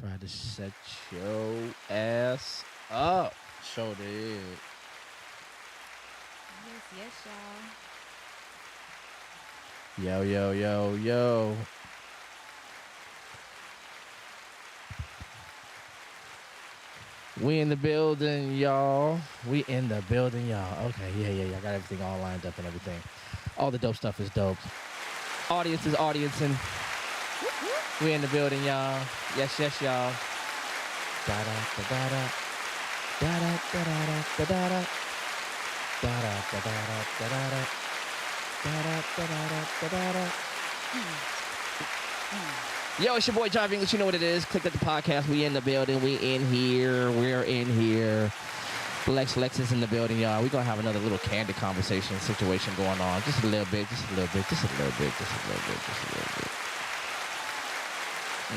Tried to set your ass up. Sure did. Yes, y'all. Yo, yo, yo, yo. We in the building, y'all. We in the building, y'all. Okay, yeah. I got everything all lined up and everything. All the dope stuff is dope. Audience is audiencing. We in the building, y'all. Yes, y'all. Da da da da da. Da da da da da da da. Da da da da da da da. Da da da da da da da. Yo, it's your boy John English. You know what it is. Click at the podcast. We in the building. We in here. We're in here. Lex is in the building, y'all. We're going to have another little candid conversation situation going on. Just a little bit. You know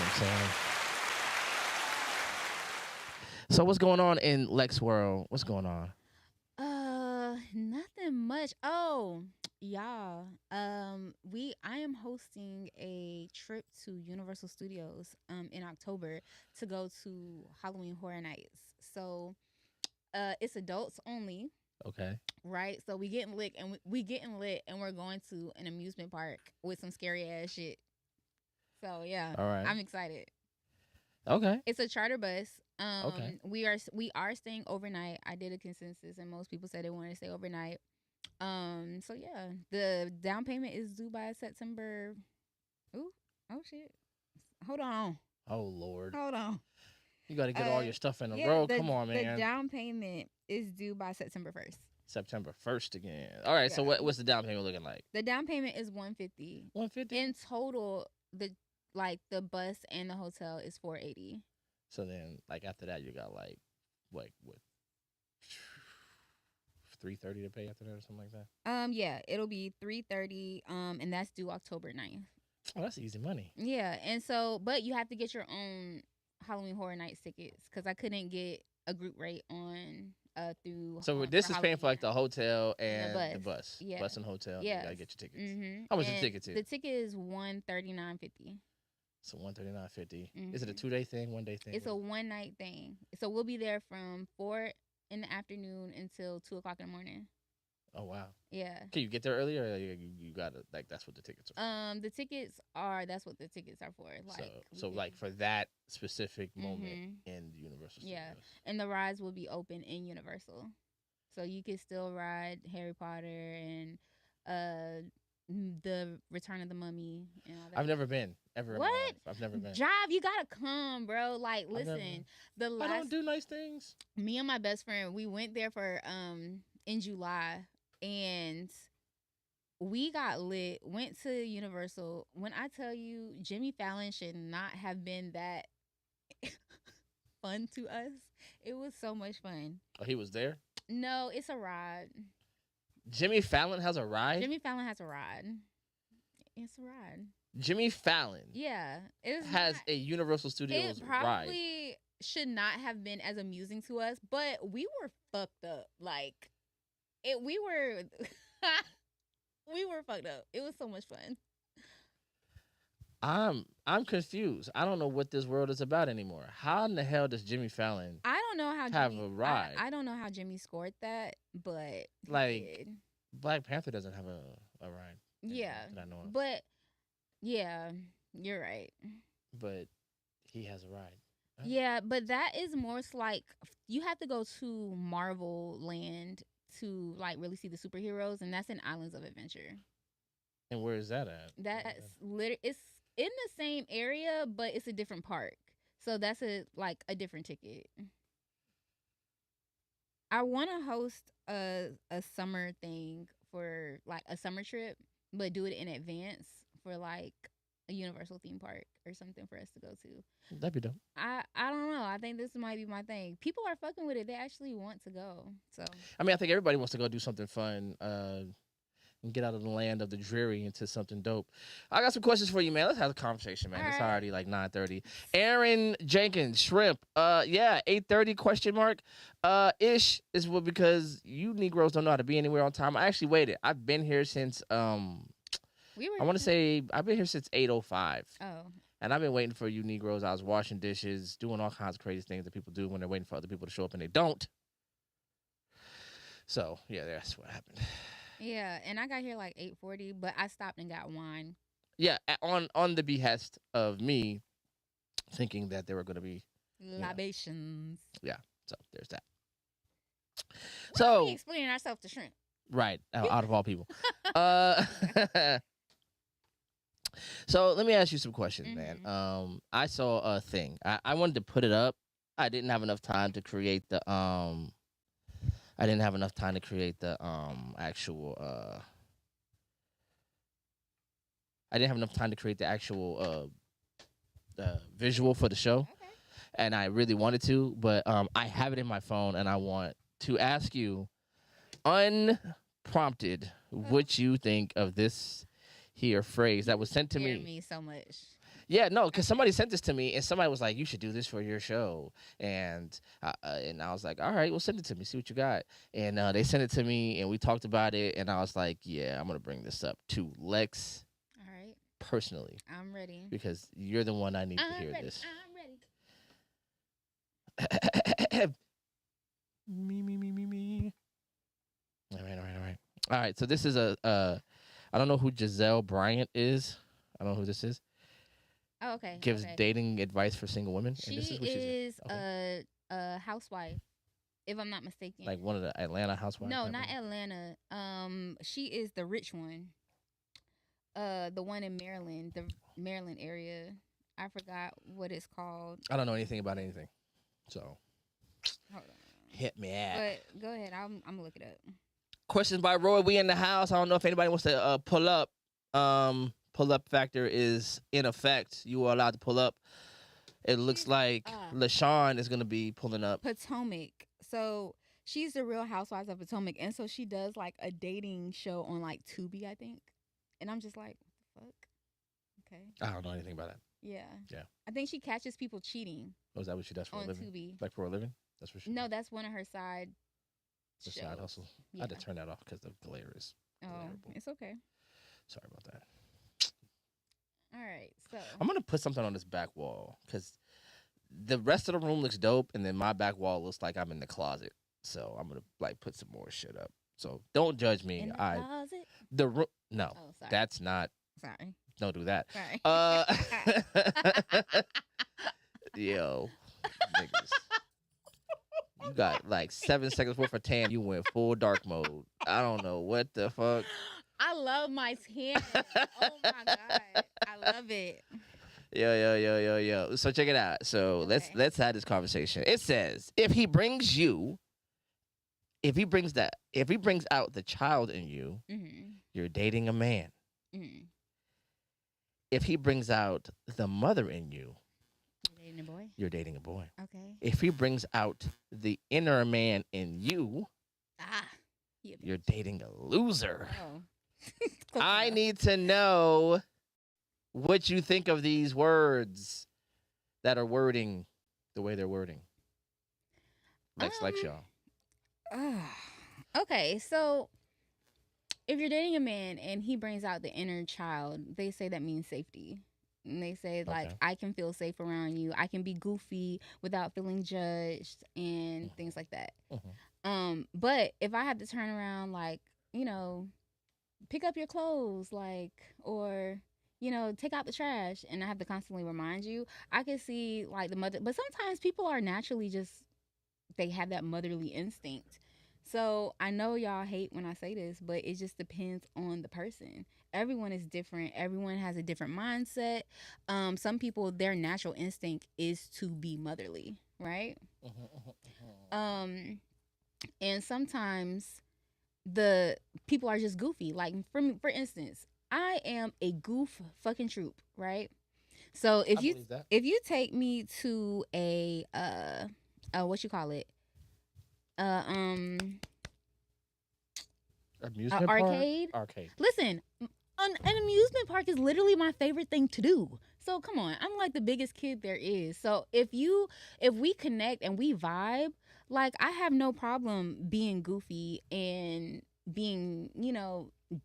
what I'm saying? So what's going on in Lex world? What's going on? Nothing much. Oh, y'all. I am hosting a trip to Universal Studios in October to go to Halloween Horror Nights. So it's adults only. Okay. Right? So we getting lit and we getting lit and we're going to an amusement park with some scary ass shit. So yeah. All right. I'm excited. Okay. It's a charter bus. Okay. We are staying overnight. I did a consensus, and most people said they wanted to stay overnight. So yeah, the down payment is due by September. Ooh, oh shit! Hold on. Oh Lord. Hold on. You got to get all your stuff in a yeah, row. Come on, man. The down payment is due by September 1st. September 1st again. All right. So what's the down payment looking like? The down payment is $150. $150 in total. The bus and the hotel is $480. So then, like after that, you got like what $330 to pay after that or something like that. Yeah, it'll be $330. And that's due October 9th. Oh, that's easy money. Yeah, and so, but you have to get your own Halloween Horror Nights tickets because I couldn't get a group rate on through. So this is paying for like the hotel and the bus. Yeah, bus and hotel. Yeah, you gotta get your tickets. Mm-hmm. How much is the ticket to? The ticket is $139.50. So $139.50. Is it a 2-day thing, 1-day thing? It's a one night thing. So we'll be there from 4 in the afternoon until 2 o'clock in the morning. Oh wow. Yeah. Can you get there earlier? Or you gotta like that's what the tickets are. The tickets are that's what the tickets are for. Like so like for that specific moment in the Universal Studios. Yeah, and the rides will be open in Universal, so you can still ride Harry Potter and the Return of the Mummy and all that. I've never been ever. What? In my life. I've never been. Jive, you gotta come, bro. Like, listen, I don't do nice things. Me and my best friend, we went there for in July, and we got lit. Went to Universal. When I tell you, Jimmy Fallon should not have been that fun to us. It was so much fun. Oh, he was there? No, it's a ride. Jimmy Fallon has a ride? Jimmy Fallon has a ride. It's a ride. Jimmy Fallon. Yeah. Has a Universal Studios ride. It probably ride. Should not have been as amusing to us, but we were fucked up. Like, we were fucked up. It was so much fun. I'm confused. I don't know what this world is about anymore. How in the hell does Jimmy Fallon I don't know how have Jimmy, a ride? I don't know how Jimmy scored that, but like Black Panther doesn't have a ride. Yeah. That I know of. But yeah, you're right. But he has a ride. Yeah, but that is more like you have to go to Marvel Land to like really see the superheroes, and that's in Islands of Adventure. And where is that at? That's literally it's in the same area, but it's a different park. So that's a different ticket. I want to host a summer thing for like a summer trip, but do it in advance for like a Universal theme park or something for us to go to. That'd be dope. I don't know. I think this might be my thing. People are fucking with it. They actually want to go. So I mean, I think everybody wants to go do something fun. And get out of the land of the dreary into something dope. I got some questions for you, man. Let's have a conversation, man. It's already like 9:30. Aaron Jenkins, shrimp. 8:30 question mark. Ish is what because you Negroes don't know how to be anywhere on time. I actually waited. I've been here since I want to say I've been here since 8:05. Oh. And I've been waiting for you Negroes. I was washing dishes, doing all kinds of crazy things that people do when they're waiting for other people to show up and they don't. So yeah, that's what happened. Yeah, and I got here like 8:40, but I stopped and got wine. Yeah, on the behest of me thinking that there were going to be, Libations. yeah. So there's that. Why are we So explaining ourselves to shrimp? right, out of all people. uh, so let me ask you some questions, man. I saw a thing. I wanted to put it up. I didn't have enough time to create the actual I didn't have enough time to create the actual visual for the show, Okay. and I really wanted to, but I have it in my phone, and I want to ask you, unprompted, what you think of this here phrase that was sent to Scare me. me so much. Yeah, no, because somebody sent this to me, and somebody was like, "You should do this for your show," and I was like, "All right, well, send it to me, see what you got." And they sent it to me, and we talked about it, and I was like, "Yeah, I'm gonna bring this up to Lex All right. personally I'm ready. because you're the one I need to I'm hear ready. this." I'm ready. Me. All right. All right. So this is I don't know who Giselle Bryant is. I don't know who this is. Oh, okay. Gives okay. dating advice for single women. She and this is what is okay. a housewife, if I'm not mistaken. Like one of the Atlanta housewives. No, not Atlanta. She is the rich one. The one in Maryland, the Maryland area. I forgot what it's called. I don't know anything about anything, so Hold on. hit me out. But go ahead. I'm gonna look it up. Questions by Roy. We in the house. I don't know if anybody wants to pull up. Pull up factor is in effect. You are allowed to pull up. It looks like LaShawn is gonna be pulling up. Potomac. So she's the Real Housewives of Potomac, and so she does like a dating show on like Tubi, I think. And I'm just like, what the fuck? Okay. I don't know anything about that. Yeah. Yeah. I think she catches people cheating. Oh, is that what she does for a on living? Tubi. Like for a living? That's what she. No, does? that's one of her side. The shows. side hustle. Yeah. I had to turn that off because the glare is. Oh, glareable. it's okay. Sorry about that. All right, so I'm gonna put something on this back wall because the rest of the room looks dope, and then my back wall looks like I'm in the closet. So I'm gonna like put some more shit up. So don't judge me. in the closet. The room. No, Oh, sorry. that's not. Sorry. Don't do that. Sorry. Yo, niggas. You got like 7 seconds worth of tan. You went full dark mode. I don't know what the fuck. I love my tan. Oh my god, I love it. Yo. So check it out. So Okay. let's have this conversation. It says if he brings out the child in you, you're dating a man. If he brings out the mother in you, you're dating a boy. You're dating a boy. Okay. If he brings out the inner man in you, you're dating a loser. Oh. I need to know what you think of these words that are wording the way they're wording. Like y'all. Okay, so if you're dating a man and he brings out the inner child, they say that means safety. And they say, like, Okay. I can feel safe around you. I can be goofy without feeling judged and things like that. But if I have to turn around, like, pick up your clothes, like, or, take out the trash, and I have to constantly remind you, I can see, like, the mother. But sometimes people are naturally just, they have that motherly instinct. So I know y'all hate when I say this, but it just depends on the person. Everyone is different. Everyone has a different mindset. Some people, their natural instinct is to be motherly, right? And sometimes the people are just goofy. Like for instance, I am a goof fucking troop, right? So if you take me to a what you call it? Amusement arcade. Park? Arcade. Listen, an amusement park is literally my favorite thing to do. So come on, I'm like the biggest kid there is. So if we connect and we vibe, like I have no problem being goofy and being,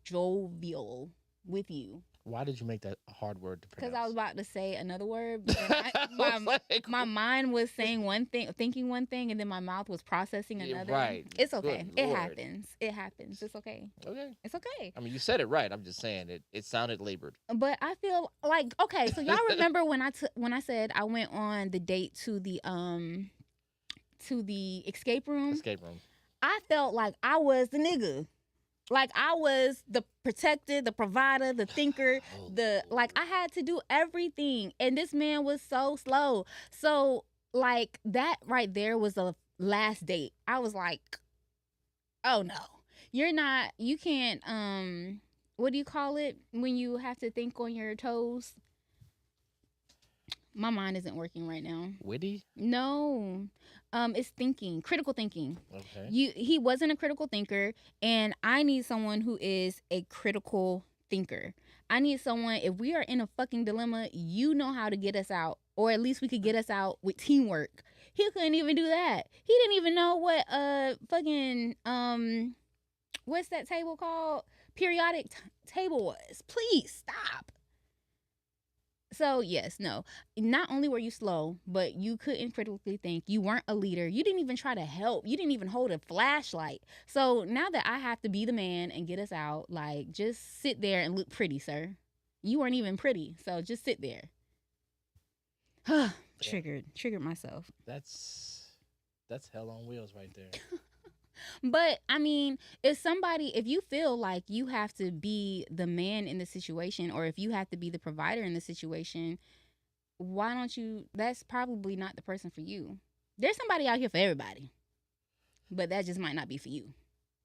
jovial with you. Why did you make that a hard word to Because pronounce? I was about to say another word, but then I was like, my mind was saying one thing, thinking one thing, and then my mouth was processing Yeah, another. right. It's okay. Good It Lord. happens. It happens. It's okay. Okay. It's okay. I mean, you said it right. I'm just saying it sounded labored. But I feel like, okay, so y'all remember when I said I went on the date to the escape room? Escape room. I felt like I was the nigga. Like I was the protector, the provider, the thinker, like I had to do everything. And this man was so slow. So like that right there was the last date. I was like, oh no. You can't what do you call it when you have to think on your toes? My mind isn't working right now. Witty? No. It's thinking, critical thinking. Okay. He wasn't a critical thinker, and I need someone who is a critical thinker. I need someone, if we are in a fucking dilemma, you know how to get us out, or at least we could get us out with teamwork. He couldn't even do that. He didn't even know what fucking what's that table called? Periodic table was. Please stop. So yes, no. Not only were you slow, but you couldn't critically think. You weren't a leader. You didn't even try to help. You didn't even hold a flashlight. So now that I have to be the man and get us out, like just sit there and look pretty, sir. You weren't even pretty, so just sit there. Triggered myself. That's hell on wheels right there. But I mean, if you feel like you have to be the man in the situation, or if you have to be the provider in the situation, why don't you? That's probably not the person for you. There's somebody out here for everybody, but that just might not be for you.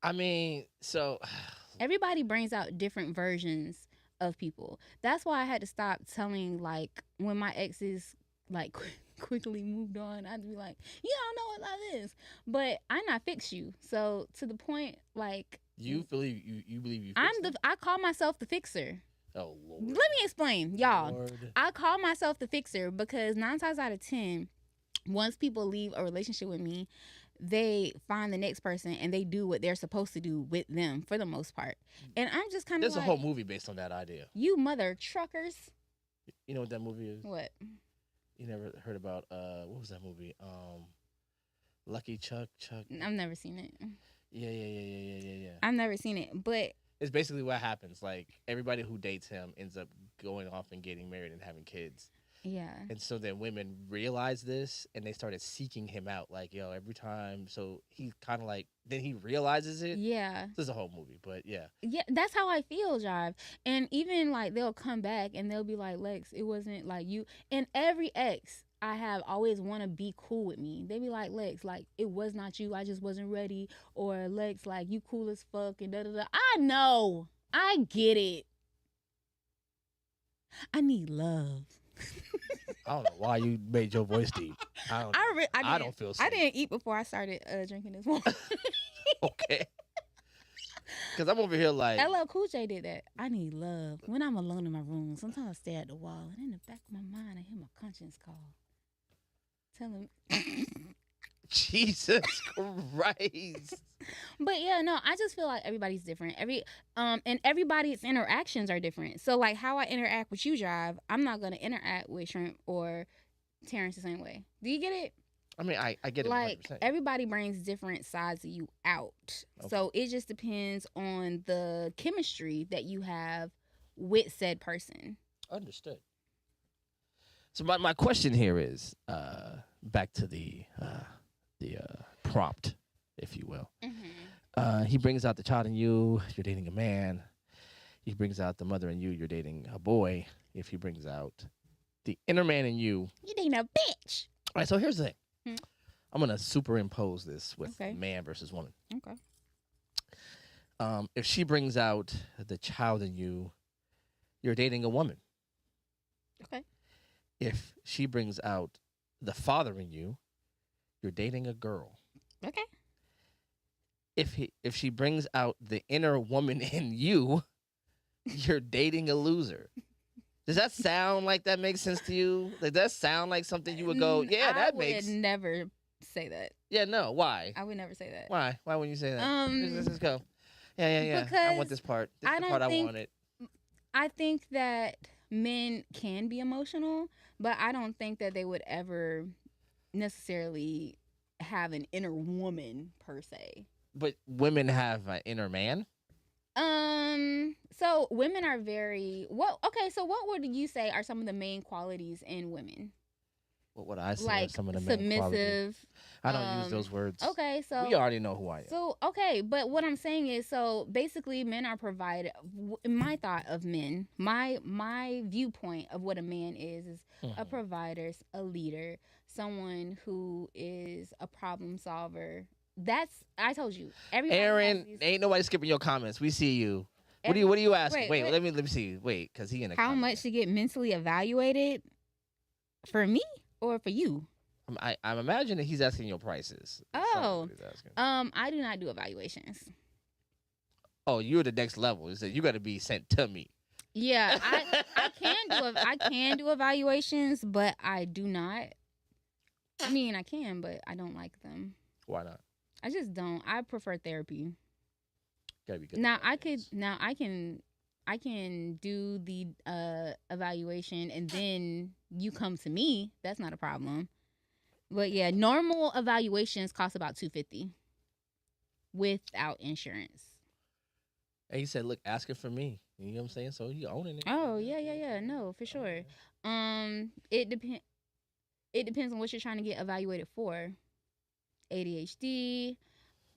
I mean, so everybody brings out different versions of people. That's why I had to stop telling, like, when my exes like quickly moved on, I'd be like, you don't know what love is, but I not fix you. So to the point, like, you believe you I call myself the fixer. Oh Lord. Let me explain, y'all. Lord. I call myself the fixer because 9 times out of 10, once people leave a relationship with me, they find the next person and they do what they're supposed to do with them for the most part. And I'm just kind of There's a whole movie based on that idea. You mother truckers. You know what that movie is? What? You never heard about what was that movie? Lucky Chuck. I've never seen it. Yeah. I've never seen it, but it's basically what happens. Like everybody who dates him ends up going off and getting married and having kids. Yeah. And so then women realized this and they started seeking him out. Like, yo, every time. So he kind of like, then he realizes it. Yeah. This is a whole movie, but yeah. Yeah, that's how I feel, Jive. And even like they'll come back and they'll be like, Lex, it wasn't like you. And every ex I have always want to be cool with me. They be like, Lex, like, it was not you. I just wasn't ready. Or Lex, like, you cool as fuck and da-da-da. I know. I get it. I need love. I don't know why you made your voice deep. I don't know. I don't feel safe. I didn't eat before I started drinking this water. Okay. Because I'm over here like... LL Cool J did that. I need love. When I'm alone in my room, sometimes I stare at the wall, and in the back of my mind, I hear my conscience call. Tell him... Jesus Christ. But yeah, no, I just feel like everybody's different. And everybody's interactions are different. So like how I interact with you, Jive, I'm not gonna interact with Shrimp or Terrence the same way. Do you get it? I mean, I get it. Like 100%. everybody brings different sides of you out. Okay. So it just depends on the chemistry that you have with said person. Understood. So my question here is back to the prompt, if you will. Mm-hmm. He brings out the child in you. You're dating a man. He brings out the mother in you. You're dating a boy. If he brings out the inner man in you, you're dating a bitch. All right. So here's the thing. I'm gonna superimpose this with man versus woman. Okay. If she brings out the child in you, you're dating a woman. Okay. If she brings out the father in you, you're dating a girl. Okay. If she brings out the inner woman in you, you're dating a loser. Does that sound like that makes sense to you? Like, does that sound like something you would go, yeah, that makes... I would never say that. Yeah, no, why? I would never say that. Why? Why wouldn't you say that? Let's go. Yeah. Because I want this part. This is the part I wanted. I think that men can be emotional, but I don't think that they would ever necessarily have an inner woman per se. But women have an inner man. So women are very what okay, so what would you say are some of the main qualities in women? What would I say are Like some of the main qualities? submissive. I don't use those words. Okay, We already know who I am. So okay, but what I'm saying is, so basically, men are provided. My thought of men, my viewpoint of what a man is a provider, a leader, someone who is a problem solver. That's I told you. Everybody Aaron, ain't nobody skipping your comments. We see you. What are you asking? Wait, let me see. Wait, because he in a how much to get mentally evaluated for me or for you? I'm imagining he's asking your prices. Oh, I do not do evaluations. Oh, you're the next level. So you got to be sent to me. Yeah, I can do evaluations, but I do not. I mean, I can, but I don't like them. Why not? I just don't. I prefer therapy. Gotta be good. Now I can do the evaluation and then you come to me. That's not a problem. But yeah, normal evaluations cost about $250 without insurance. And he said, "Look, ask it for me." You know what I'm saying? So you owning it. Oh yeah. No, for sure. It depends on what you're trying to get evaluated for. ADHD,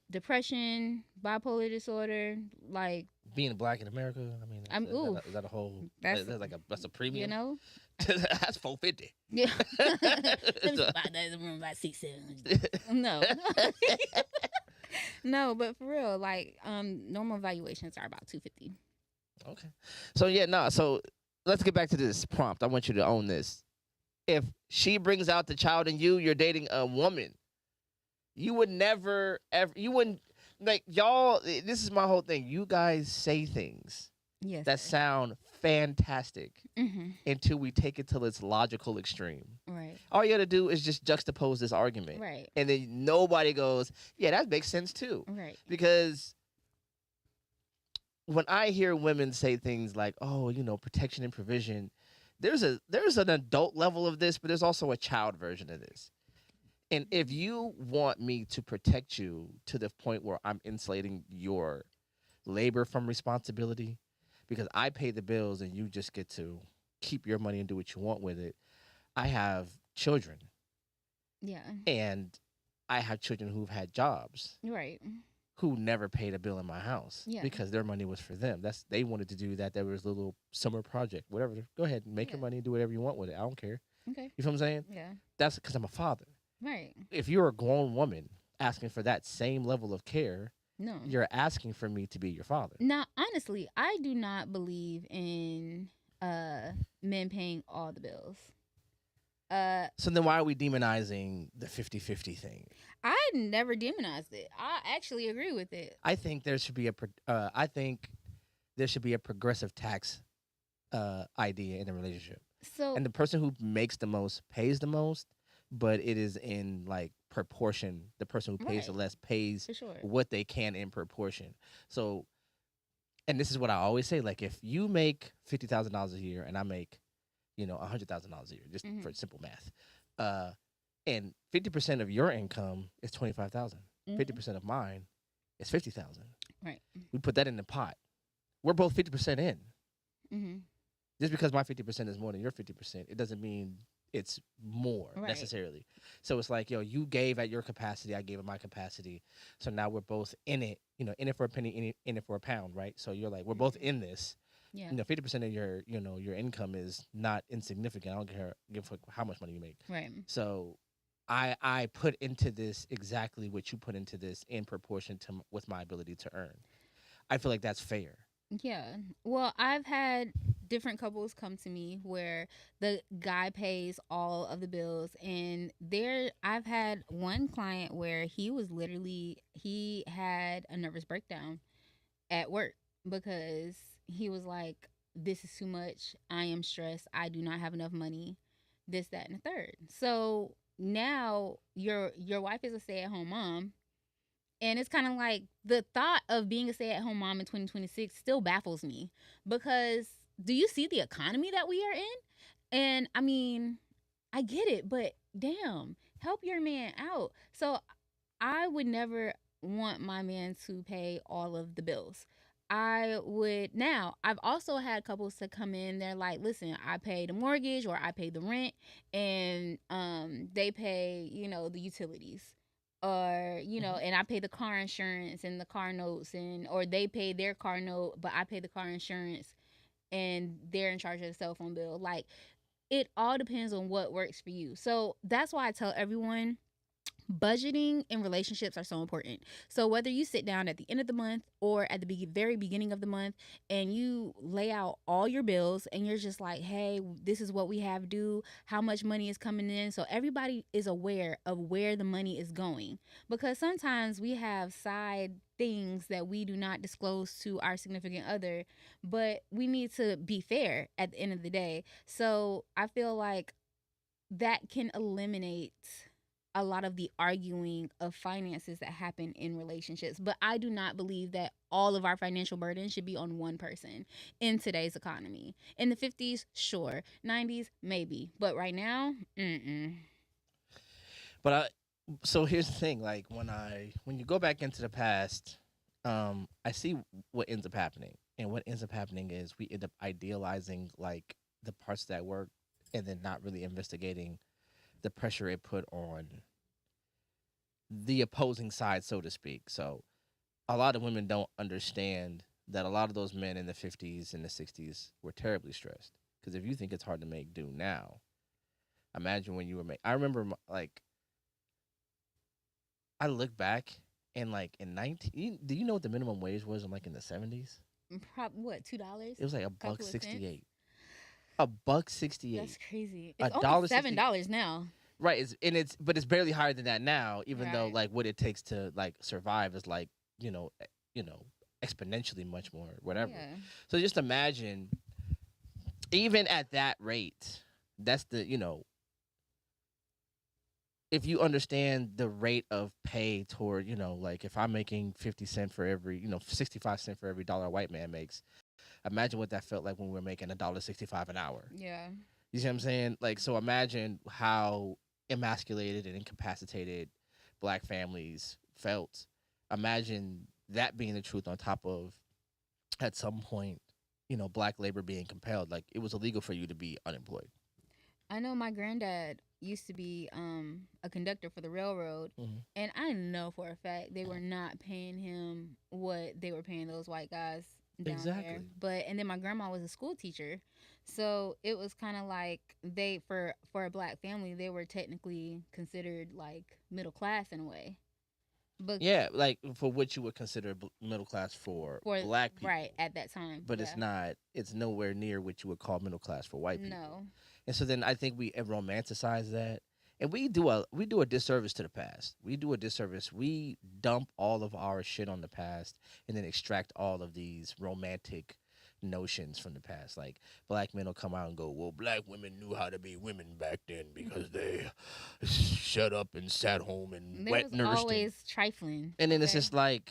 depression, bipolar disorder, like being black in America. I mean, is that a whole? That's a premium. You know, that's $450. Yeah, about 600. No, no, but for real, like normal evaluations are about $250. Okay, so yeah, so let's get back to this prompt. I want you to own this. If she brings out the child in you, you're dating a woman. You would never, ever, you wouldn't, like, y'all, this is my whole thing. You guys say things that sound fantastic until we take it to its logical extreme. Right. All you got to do is just juxtapose this argument. Right. And then nobody goes, yeah, that makes sense too. Right. Because when I hear women say things like, oh, protection and provision, there's an adult level of this, but there's also a child version of this. And if you want me to protect you to the point where I'm insulating your labor from responsibility, because I pay the bills and you just get to keep your money and do what you want with it, I have children. Yeah. And I have children who've had jobs. Right. Who never paid a bill in my house. Yeah. Because their money was for them. They wanted to do that. There was a little summer project, whatever. Go ahead and make your money and do whatever you want with it. I don't care. Okay. You feel what I'm saying? Yeah. That's because I'm a father. Right. If you're a grown woman asking for that same level of care, no, you're asking for me to be your father. Now, honestly, I do not believe in men paying all the bills. So then why are we demonizing the 50-50 thing? I never demonized it. I actually agree with it. I think there should be a progressive tax idea in a relationship. So, and the person who makes the most pays the most, but it is in like proportion. The person who pays the less pays what they can in proportion. So, and this is what I always say: like, if you make $50,000 a year and I make, $100,000 a year, just for simple math, and 50% of your income is $25,000, 50% of mine is $50,000. Right. We put that in the pot. We're both 50% in. Mm-hmm. Just because my 50% is more than your 50%, it doesn't mean it's more necessarily. So it's like, you gave at your capacity, I gave at my capacity. So now we're both in it, in it for a penny, in it for a pound, right? So you're like, we're both in this. Yeah. 50% of your, your income is not insignificant. I don't give how much money you make. Right. So I put into this exactly what you put into this in proportion to with my ability to earn. I feel like that's fair. Yeah. Well, I've had different couples come to me where the guy pays all of the bills, and I've had one client where he had a nervous breakdown at work because he was like, this is too much. I am stressed. I do not have enough money. This, that, and the third. So now your wife is a stay-at-home mom. And it's kind of like the thought of being a stay-at-home mom in 2026 still baffles me because do you see the economy that we are in? And I mean, I get it, but damn, help your man out. So I would never want my man to pay all of the bills. I would now. I've also had couples to come in. They're like, "Listen, I pay the mortgage or I pay the rent, and they pay, the utilities, or Mhm. and I pay the car insurance and the car notes, and or they pay their car note, but I pay the car insurance, and they're in charge of the cell phone bill." Like, it all depends on what works for you. So that's why I tell everyone budgeting in relationships are so important. So whether you sit down at the end of the month or at the very beginning of the month and you lay out all your bills and you're just like, hey, this is what we have due, how much money is coming in, so everybody is aware of where the money is going. Because sometimes we have side things that we do not disclose to our significant other, but we need to be fair at the end of the day. So I feel like that can eliminate a lot of the arguing of finances that happen in relationships. But I do not believe that all of our financial burden should be on one person in today's economy. In the 50s, sure. 90s, maybe. But right now, mm-mm. But so here's the thing: like when you go back into the past, I see what ends up happening, and what ends up happening is we end up idealizing like the parts that work, and then not really investigating the pressure it put on the opposing side, so to speak. So a lot of women don't understand that a lot of those men in the 50s and the 60s were terribly stressed. Because if you think it's hard to make do now, imagine when you were I remember like I look back and like in 19, do you know what the minimum wage was in like in the 70s? What, $2? It was like a buck Couple of cents? 68. A buck 68. That's crazy. A It's only dollar 60. $7 now. Right, but it's barely higher than that now, even though Right. like what it takes to like survive is like, you know, exponentially much more whatever. Yeah. So just imagine even at that rate, that's if you understand the rate of pay toward, like if I'm making 50 cent for every, 65 cent for every dollar a white man makes, imagine what that felt like when we were making $1.65 an hour. Yeah. You see what I'm saying? Like, so imagine how emasculated and incapacitated black families felt. Imagine that being the truth on top of, at some point, black labor being compelled. Like, it was illegal for you to be unemployed. I know my granddad used to be a conductor for the railroad, Mhm. and I know for a fact they were not paying him what they were paying those white guys down there. Exactly. But and then my grandma was a school teacher, so it was kind of like they for a black family they were technically considered like middle class in a way. But Yeah, like for what you would consider middle class for for black people. right at that time, But yeah, it's nowhere near what you would call middle class for white people. no, And so then I think we romanticize that, and we do a disservice to the past. We do a disservice. We dump all of our shit on the past and then extract all of these romantic notions from the past. Like black men will come out and go, "Well, black women knew how to be women back then because they shut up and sat home and they wet was nursed." always trifling. And then it's Okay, just like,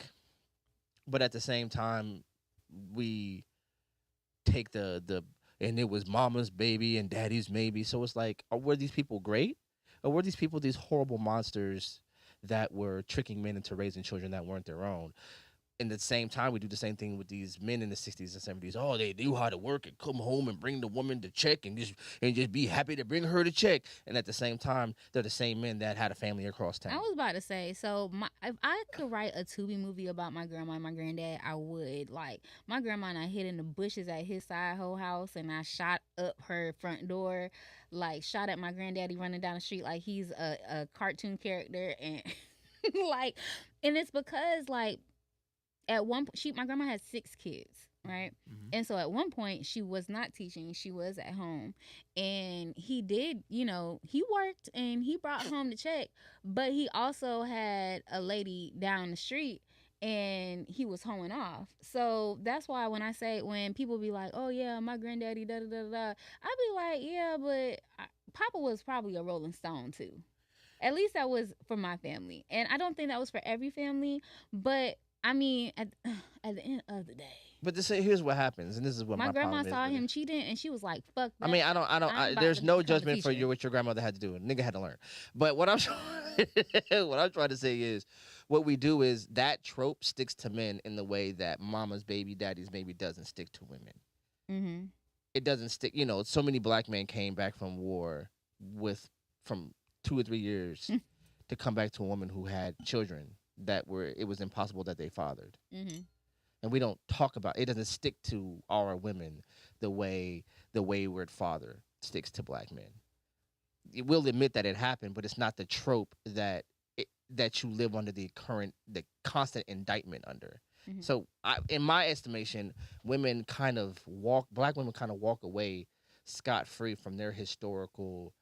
but at the same time, we take the and it was mama's baby and daddy's maybe. So it's like, were these people great, or were these people these horrible monsters that were tricking men into raising children that weren't their own? In the same time, we do the same thing with these men in the 60s and 70s. Oh, they knew how to work and come home and bring the woman to check and just be happy to bring her to check. And at the same time, they're the same men that had a family across town. I was about to say, so if I could write a Tubi movie about my grandma and my granddad, I would. Like, my grandma and I hid in the bushes at his side whole house, and I shot up her front door, like shot at my granddaddy running down the street like he's a cartoon character, and like, and it's because like at one point, my grandma had 6 kids, right? Mm-hmm. And so at one point she was not teaching, she was at home, and he did, he worked and he brought home the check, but he also had a lady down the street and he was hoeing off. So that's why when people be like, oh yeah, my granddaddy da da da da, I be like, yeah, but Papa was probably a Rolling Stone too. At least that was for my family. And I don't think that was for every family, but I mean, at, at the end of the day, But here's what happens, and this is what My my grandma problem is saw with him it. cheating, and she was like, "Fuck that." I mean, I ain't about there's to no become a judgment for teacher. what your grandmother had to do. Nigga had to learn. But what I'm what I'm trying to say is, what we do is that trope sticks to men in the way that mama's baby, daddy's baby doesn't stick to women. Mm-hmm. It doesn't stick. You know, so many black men came back from war from 2 or 3 years to come back to a woman who had children that it was impossible that they fathered. Mm-hmm. And we don't talk about it. Doesn't stick to our women the way the wayward father sticks to black men. We'll admit that it happened, but it's not the trope that you live under the constant indictment under. Mm-hmm. So, in my estimation, black women kind of walk away scot free from their historical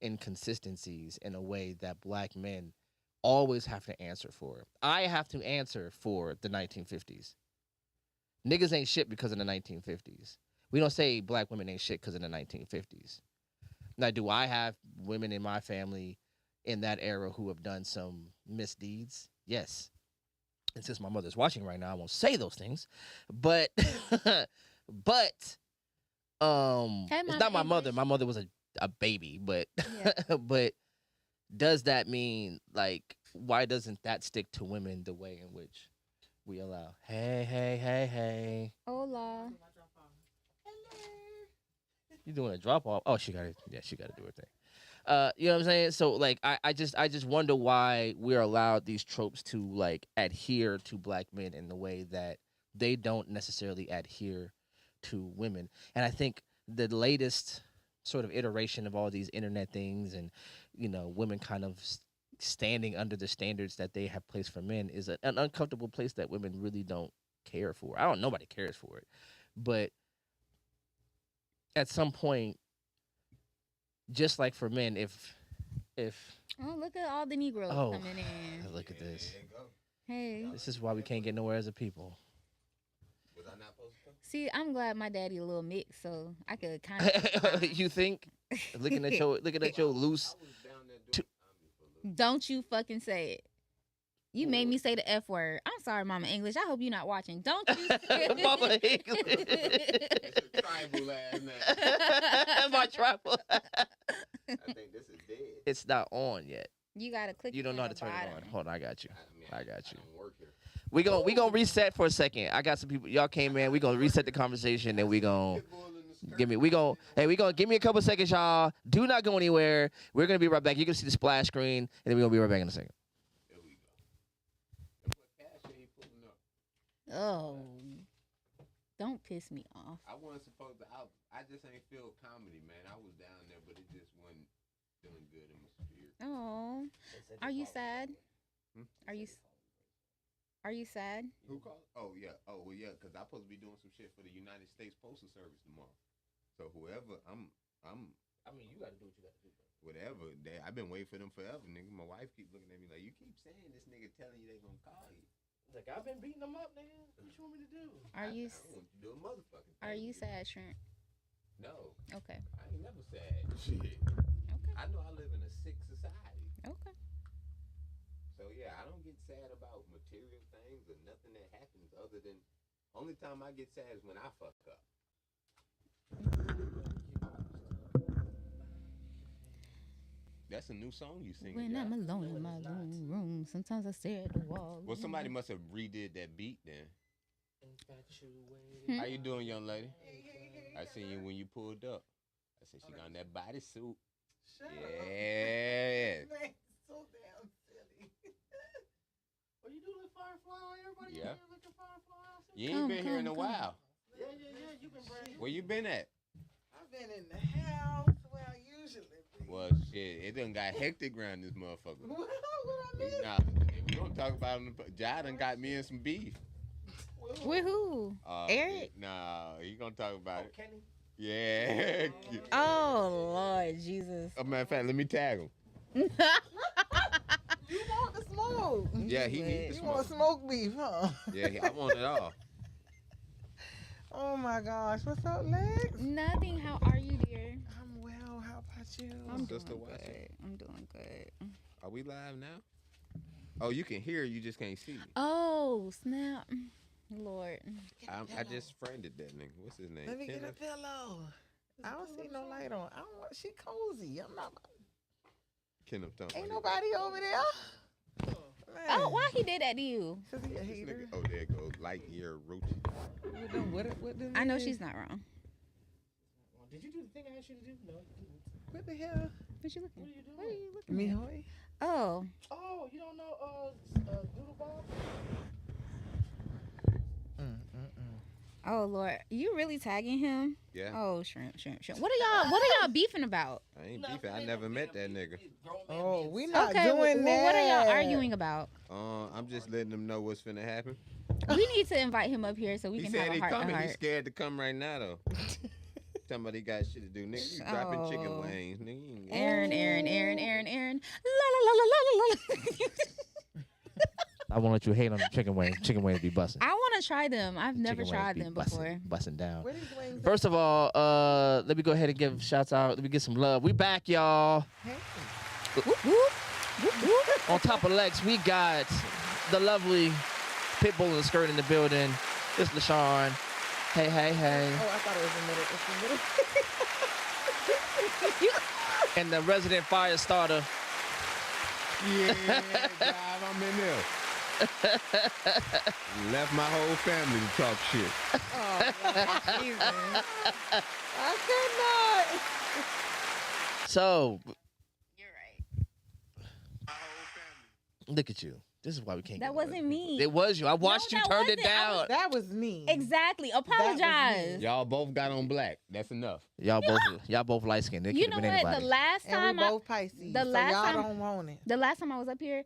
inconsistencies in a way that black men always have to answer for. I have to answer for the 1950s. Niggas ain't shit because of the 1950s. We don't say black women ain't shit because of the 1950s. Now, do I have women in my family in that era who have done some misdeeds? Yes. And since my mother's watching right now, I won't say those things. But, but, it's not my mother. My mother was a baby, but, Yeah. but does that mean, like, why doesn't that stick to women the way in which we allow? Hey. Hola. You doing a drop off? Oh, she got to do her thing. You know what I'm saying? So like, I just wonder why we're allowed these tropes to like adhere to black men in the way that they don't necessarily adhere to women. And I think the latest sort of iteration of all these internet things and, you know, women kind of standing under the standards that they have placed for men is an uncomfortable place that women really don't care for. Nobody cares for it, but at some point, just like for men, if Oh, look at all the Negroes coming in. look at this. Hey. This is why we can't get nowhere as a people. Was I not supposed to come? See, I'm glad my daddy a little mixed, so I could kind of. You think? Looking at your loose. I was down there doing comedy for a little. Don't you fucking say it. You made me say the F word. I'm sorry, Mama English. I hope you're not watching. Don't you say it. Mama English. It's a tribal last night. My tribal. I think this is dead. It's not on yet. You gotta click. You don't know how to the turn it bottom. on. Hold on, I got you. I got you. don't work here. We gonna reset for a second. I got some people. Y'all came in. We gonna reset the conversation, and we gonna give me a couple seconds, y'all. Do not go anywhere. We're gonna be right back. You're gonna see the splash screen, and then we're gonna be right back in a second. There we go. And what cash ain't pulling up? Oh, don't piss me off. I wasn't supposed to. I just ain't feel comedy, man. I was down there, but it just wasn't feeling good in my spirit. Oh, are you sad? Are you sad? Who called? Oh yeah. Oh well, yeah. Cause I'm supposed to be doing some shit for the United States Postal Service tomorrow. So whoever, I'm. I mean, you gotta do what you gotta do. Whatever. I've been waiting for them forever, nigga. My wife keep looking at me like, you keep saying this nigga telling you they gonna call you. Like, I've been beating them up, nigga. What you want me to do? Are you? I don't want you to do a motherfucking thing. Are you sad, Trent? No. Okay. I ain't never sad. Shit. Okay. I know I live in a sick society. Okay. So yeah, I don't get sad about material things or nothing that happens other than only time I get sad is when I fuck up. That's a new song you sing. When I'm alone in my lonely room, sometimes I stare at the wall. Well, somebody must have redid that beat then. How you doing, young lady? I seen you when you pulled up. I said she got on that bodysuit. Yeah. Man, so damn silly. What you doing, Firefly? Everybody Yeah. here looking Firefly? You ain't been here in a while. Yeah. You been brand new. Where you been at? I've been in the house where I usually be. Well, shit, it done got hectic around this motherfucker. What I miss? Nah, we gonna talk about him. Jai done got me in some beef. With who? Eric? Nah, he gonna talk about it. Kenny? Yeah. Oh Lord Jesus! As a matter of fact, let me tag him. You want the smoke? Yeah, he needs You the want smoke. smoke beef, huh? Yeah, I want it all. Oh my gosh, what's up, Lex? Nothing. How are you, dear? I'm well. How about you? I'm Sister doing watching. good. I'm doing good. Are we live now? Oh, you can hear, you just can't see. Oh snap! Lord. I just friended that nigga. What's his name? Let me get a Kenneth? pillow. I don't see no light on. I don't want. She cozy. I'm not. Kenneth Thompson. Ain't nobody over there. Man. Oh, why he did that to you? Cause he a This hater. nigga, oh, there it goes. Lightyear Roach. What I know she's not wrong. Did you do the thing I asked you to do? No, you didn't. What the hell? What you looking? What are you doing? What are you looking Me at? hoy? Oh, Oh, you don't know Doodle Bob? oh Lord, you really tagging him? Yeah. Oh, shrimp. What are y'all beefing about? I ain't beefing. I never met that nigga. Oh, we not Okay, doing that. well, what are y'all arguing about? I'm just letting them know what's finna happen. We need to invite him up here so we He can said have he a heart to coming. He's heart. scared to come right now though. Somebody got shit to do. Nigga, you dropping chicken Oh. wings. Nigga, you ain't- Aaron. La. I won't let you hate on the chicken wings. Chicken wings be busting. I want to try them. I've never Chicken wings tried be them busting, before. busting down. Where these wings First of all, let me go ahead and give shouts out. Let me get some love. We back, y'all. Hey. Whoop, whoop. On top of Lex, we got the lovely Pitbull in the skirt in the building. It's LaShawn. Hey. Oh, I thought it was a minute. And the resident fire starter. Yeah, Job, I'm in there. Left my whole family to talk shit. Oh, Jesus. I cannot. So, You're right. look at you. This is why we can't That get wasn't me. It was you. I watched you that turn it wasn't. I down. That was me. Exactly. was Apologize. me. Y'all both got on black. That's enough. Y'all both light skinned. It You could know have been what? anybody. The last And we time I both Pisces. the so last y'all time- don't want it. the last time I was up here,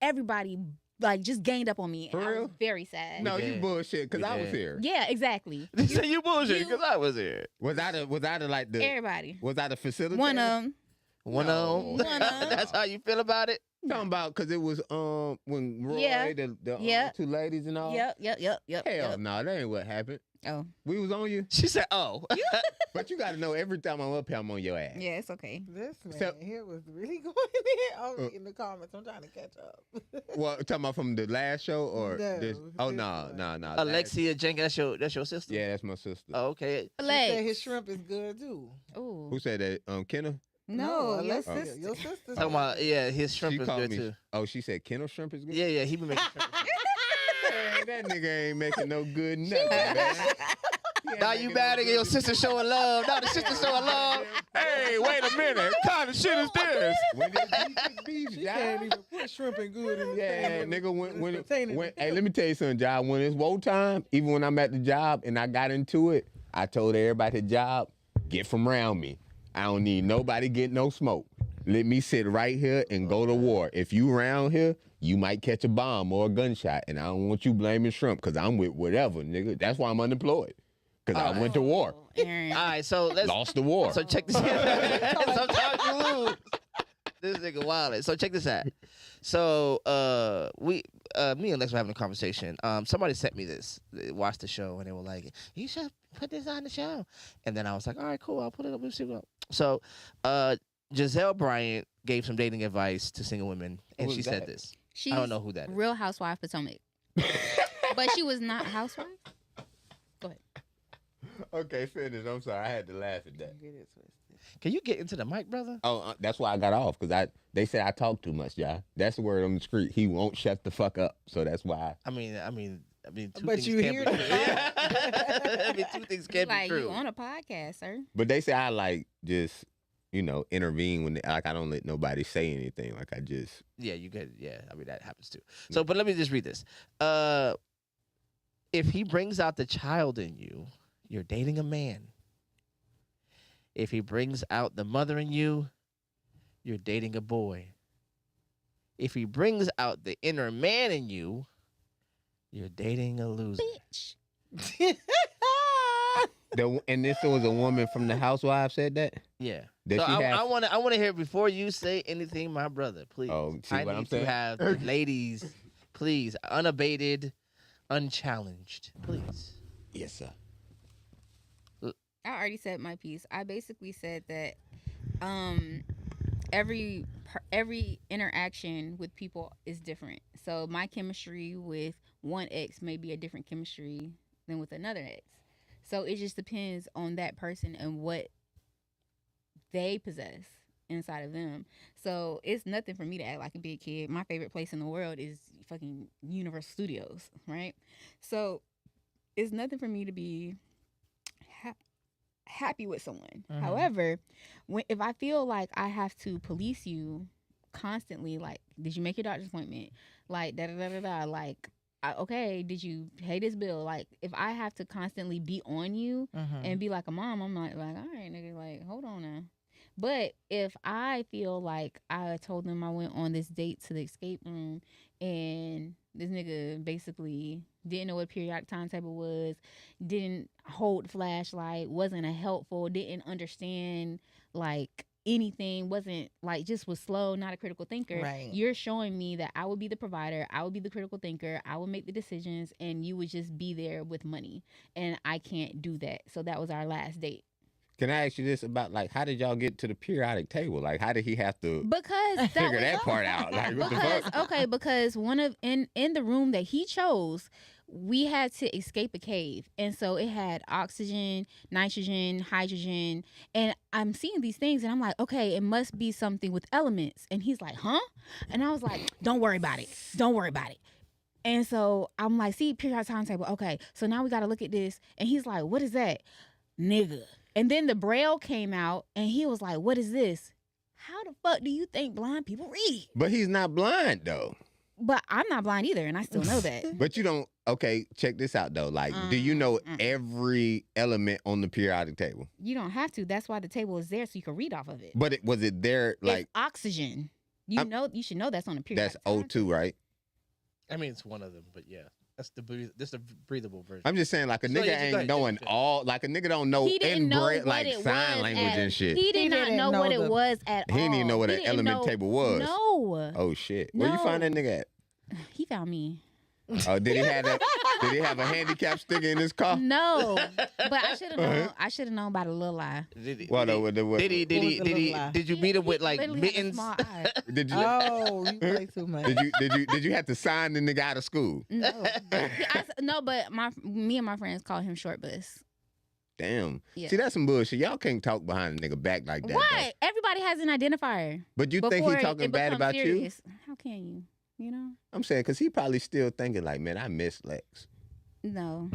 everybody like just ganged up on me. For and I was real? very sad. No, We you did. bullshit because We I was did. here. Yeah, exactly. They say you bullshit you- because I was here. Was I the like the Everybody. was I the facilitator? One of them. One No. of them. One of 'em. That's how you feel about it. Talking about because it was when Roy Yeah. the Yeah. two ladies and all. Yep. Hell Yep. no, that ain't what happened. Oh, We was on you, She said, "Oh, but you got to know every time I'm up here, I'm on your ass. yeah, it's okay. This man So- here was really going in. I'm reading the comments. I'm trying to catch up. Well, talking about from the last show or No, this? Oh this no, one. no. Alexia Jenkins, that's your sister." Yeah, that's my sister. Oh, okay. She Legs. said his shrimp is good too. Ooh. Who said that? Kenna. No, your Alexia, sister. Your sister. Talking about his shrimp She is called good me. too. Oh, she said Kendall shrimp is good. Yeah, he been making shrimp. Man, that nigga ain't making no good nothing, man. He ain't Now making you no mad at good your sister showing love. Now the sister showing love. Hey, wait a minute. What kind of shit is this? When did beef, She John? can't even put shrimp in good in the Yeah, thing nigga, it's when containing. hey, let me tell you something, John. When it's woe time, even when I'm at the job and I got into it, I told everybody at the job, get from around me. I don't need nobody get no smoke. Let me sit right here and go to war. If you around here, you might catch a bomb or a gunshot, and I don't want you blaming shrimp because I'm with whatever, nigga. That's why I'm unemployed, because I went to war, Aaron. All right, so let's. lost the war. So check this out. Sometimes you lose. This nigga wild. So check this out. So me and Lex were having a conversation. Somebody sent me this. They watched the show and they were like, "You should put this on the show." And then I was like, "All right, cool. I'll put it up. We'll see what." So Giselle Bryant gave some dating advice to single women, and Who she is said that? this. She's I don't know who that is. Real Housewife Potomac. But she was not housewife. Go ahead. Okay, finish. I'm sorry, I had to laugh at that. Get it twisted. Can you get into the mic, brother? Oh, that's why I got off because they said I talk too much, y'all. That's the word on the street. He won't shut the fuck up, so that's why. I mean, two But things you can't hear be the true. talk. I mean, two things can't Like be true. you on a podcast, sir. But they say I like just intervene when like I don't let nobody say anything. Like I just Yeah, you could. Yeah, I mean that happens too. So, but let me just read this. If he brings out the child in you, you're dating a man. If he brings out the mother in you, you're dating a boy. If he brings out the inner man in you, you're dating a loser. Bitch. and this was a woman from the housewife said that. Yeah. Does So she have? I want to hear before you say anything, my brother. Please. Oh, see I what need I'm to saying? have the ladies, please, unabated, unchallenged, please. Yes, sir. I already said my piece. I basically said that every interaction with people is different. So my chemistry with one ex may be a different chemistry than with another ex. So it just depends on that person and what they possess inside of them. So it's nothing for me to act like a big kid. My favorite place in the world is fucking Universal Studios, right? So it's nothing for me to be happy with someone. Mhm. However, if I feel like I have to police you constantly, like, did you make your doctor's appointment? Like, da da da da da. Like, okay, did you pay this bill? Like, if I have to constantly be on you and be like a mom, I'm not like, all right, nigga, like, hold on now. But if I feel like I told them I went on this date to the escape room and this nigga basically didn't know what a periodic timetable was, didn't hold the flashlight, wasn't a helpful, didn't understand like anything, wasn't like, just was slow, not a critical thinker. Right. You're showing me that I would be the provider, I would be the critical thinker, I would make the decisions, and you would just be there with money. And I can't do that. So that was our last date. Can I ask you this about, like, how did y'all get to the periodic table? Like, how did he have to Because figure that part out? Like, what the fuck? Okay, because one of in the room that he chose, we had to escape a cave, and so it had oxygen, nitrogen, hydrogen, and I'm seeing these things, and I'm like, okay, it must be something with elements. And he's like, huh? And I was like, don't worry about it. Don't worry about it. And so I'm like, see, periodic timetable. Okay, so now we got to look at this. And he's like, what is that, nigga? And then the Braille came out, and he was like, what is this? How the fuck do you think blind people read? But he's not blind, though. But I'm not blind either, and I still know that. But you don't, okay, check this out, though. Like, do you know Mm-mm. every element on the periodic table? You don't have to. That's why the table is there, so you can read off of it. But was it there, like, it's oxygen. You should know that's on the period. that's O2, right? I mean, it's one of them, but yeah, that's the breathable version. I'm just saying, like, a So, nigga yeah, ain't go ahead. knowing all, like, a nigga don't know He didn't in know braille, what like, it sign was language at- and shit. He did not know what it was at all. He didn't even know what He an didn't element know- table was. No. Oh, shit. Where you find that nigga at? He found me. Oh, did he have a handicap sticker in his car? No, but I should have known. I should have known by the little eye. Did What, he, what, what, did What was the little lie? did you meet him with like literally had a mittens? small eye. did you Oh, you play too much. did you have to sign the nigga out of school? No, no, but me and my friends call him Short Bus. Damn. Yeah. See, that's some bullshit. Y'all can't talk behind a nigga back like that. What? though. Everybody has an identifier. But you think before he talking it bad becomes about serious. How can you? You know? I'm saying, because he probably still thinking like, man, I miss Lex. No.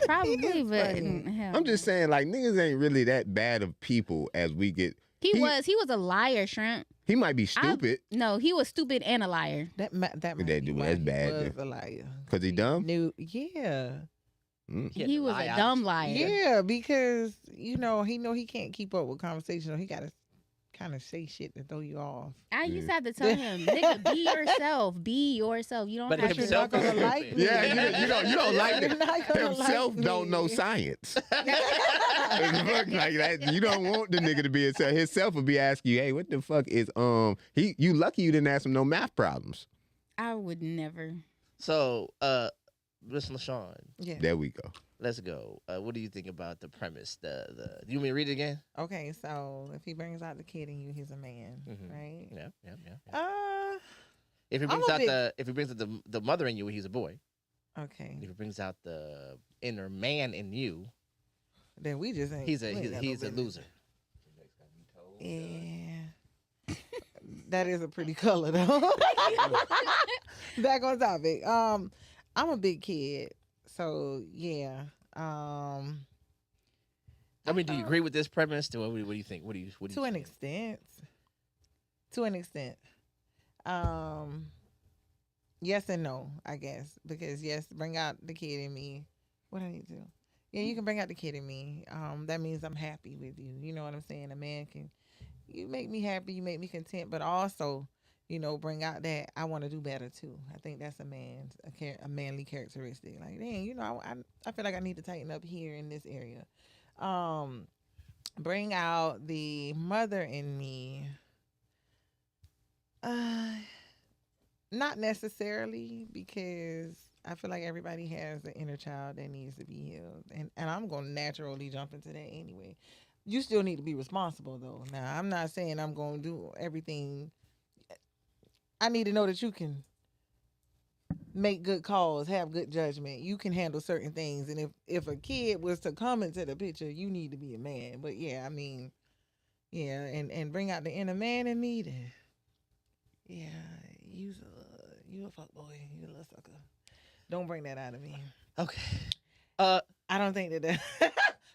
Probably, but hell. I'm just saying, like, niggas ain't really that bad of people as we get. He was a liar, Shrimp. He might be stupid. No, he was stupid and a liar. That might That be dude, why that's he bad, was dude. a liar. Because he dumb? Yeah. He was a dumb liar. Yeah, because he know he can't keep up with conversation, so he got to kind of say shit to throw you off. I used to have to tell him, nigga, be yourself. Be yourself. You don't But have You're himself not to. gonna is like stupid. me. Yeah, you don't like You're it. not gonna Himself like don't me. know science. Fuck like that. You don't want the nigga to be himself. Himself would be asking you, hey, what the fuck is you lucky you didn't ask him no math problems. I would never. So, Miss LaShawn, Yeah. There we go. let's go. What do you think about the premise? Do you want me to read it again? Okay, so if he brings out the kid in you, he's a man, right? Yeah. If he brings out the mother in you, he's a boy. Okay. If he brings out the inner man in you, Then we just ain't. he's we ain't got a no business. loser. Yeah. That is a pretty color though. Back on topic. I'm a big kid, so yeah. I mean, do you agree with this premise? What do you think? What do you To an think? extent. To an extent. Yes and no, I guess. Because yes, bring out the kid in me. What do I need to do? Yeah, you can bring out the kid in me. That means I'm happy with you. You know what I'm saying? A man can, you make me happy, you make me content, but also, you know, bring out that I want to do better too. I think that's a manly characteristic. Like, dang, you know, I feel like I need to tighten up here in this area. Bring out the mother in me. Not necessarily, because I feel like everybody has an inner child that needs to be healed. And I'm going to naturally jump into that anyway. You still need to be responsible, though. Now, I'm not saying I'm going to do everything. I need to know that you can make good calls, have good judgment. You can handle certain things. And if a kid was to come into the picture, you need to be a man. But yeah, I mean, yeah, and bring out the inner man in me, then yeah, you a fuck boy, you a little sucker. Don't bring that out of me. Okay. I don't think that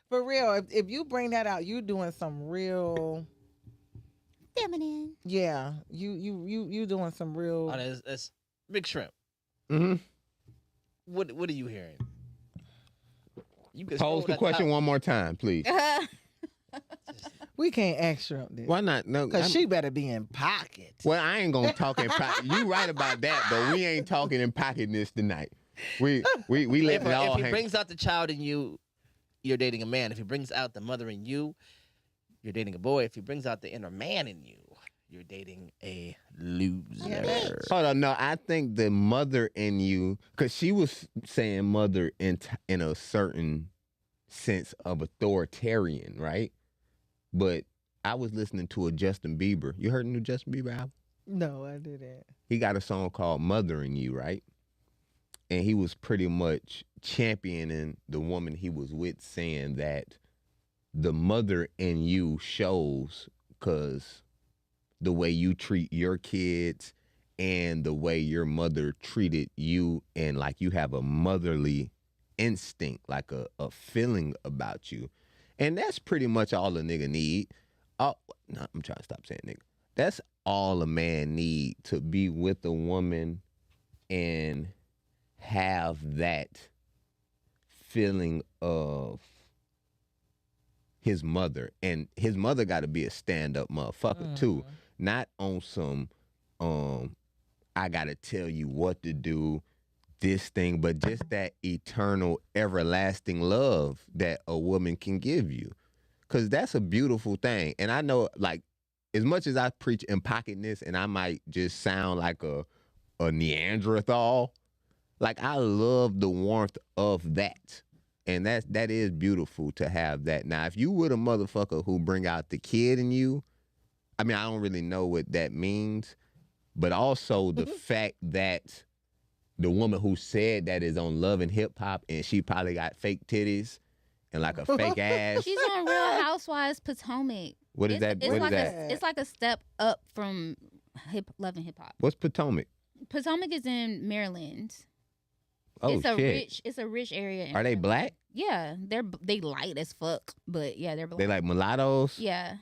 for real. If you bring that out, you doing some real Feminine. yeah. You doing some real. Oh, that's Big Shrimp. Mm-hmm. What are you hearing? You can Pose the question one more time, please. We can't ask Shrimp this. Why not? No, Because she better be in pocket. Well, I ain't gonna talk in pocket. You right about that, but we ain't talking in pocket this tonight. We let it all If he hang. brings out the child in you, you're dating a man. If he brings out the mother in you, you're dating a boy. If he brings out the inner man in you, you're dating a loser. Yeah, Hold on, no, I think the mother in you, because she was saying mother in a certain sense of authoritarian, right? But I was listening to a Justin Bieber. You heard the new Justin Bieber album? No, I didn't. He got a song called Mothering You, right? And he was pretty much championing the woman he was with, saying that the mother in you shows because the way you treat your kids and the way your mother treated you, and like you have a motherly instinct, like a feeling about you. And that's pretty much all a nigga need. Oh, no, I'm trying to stop saying nigga. That's all a man need, to be with a woman and have that feeling of his mother. And his mother got to be a stand-up motherfucker too. Not on some I got to tell you what to do, this thing, but just that eternal, everlasting love that a woman can give you. Because that's a beautiful thing. And I know, like, as much as I preach in pocketness and I might just sound like a Neanderthal, like, I love the warmth of that. And that is beautiful to have that. Now, if you with a motherfucker who bring out the kid in you, I mean, I don't really know what that means, but also the fact that the woman who said that is on Love and Hip Hop, and she probably got fake titties and like a fake ass. She's on Real Housewives Potomac. What is It's- that? It's What is like that? it's like a step up from Love and Hip Hop. What's Potomac? Potomac is in Maryland. Oh, it's a shit. rich area. in Are they Maryland. black? Yeah, they light as fuck, but yeah, they're black. They like mulattoes? yeah,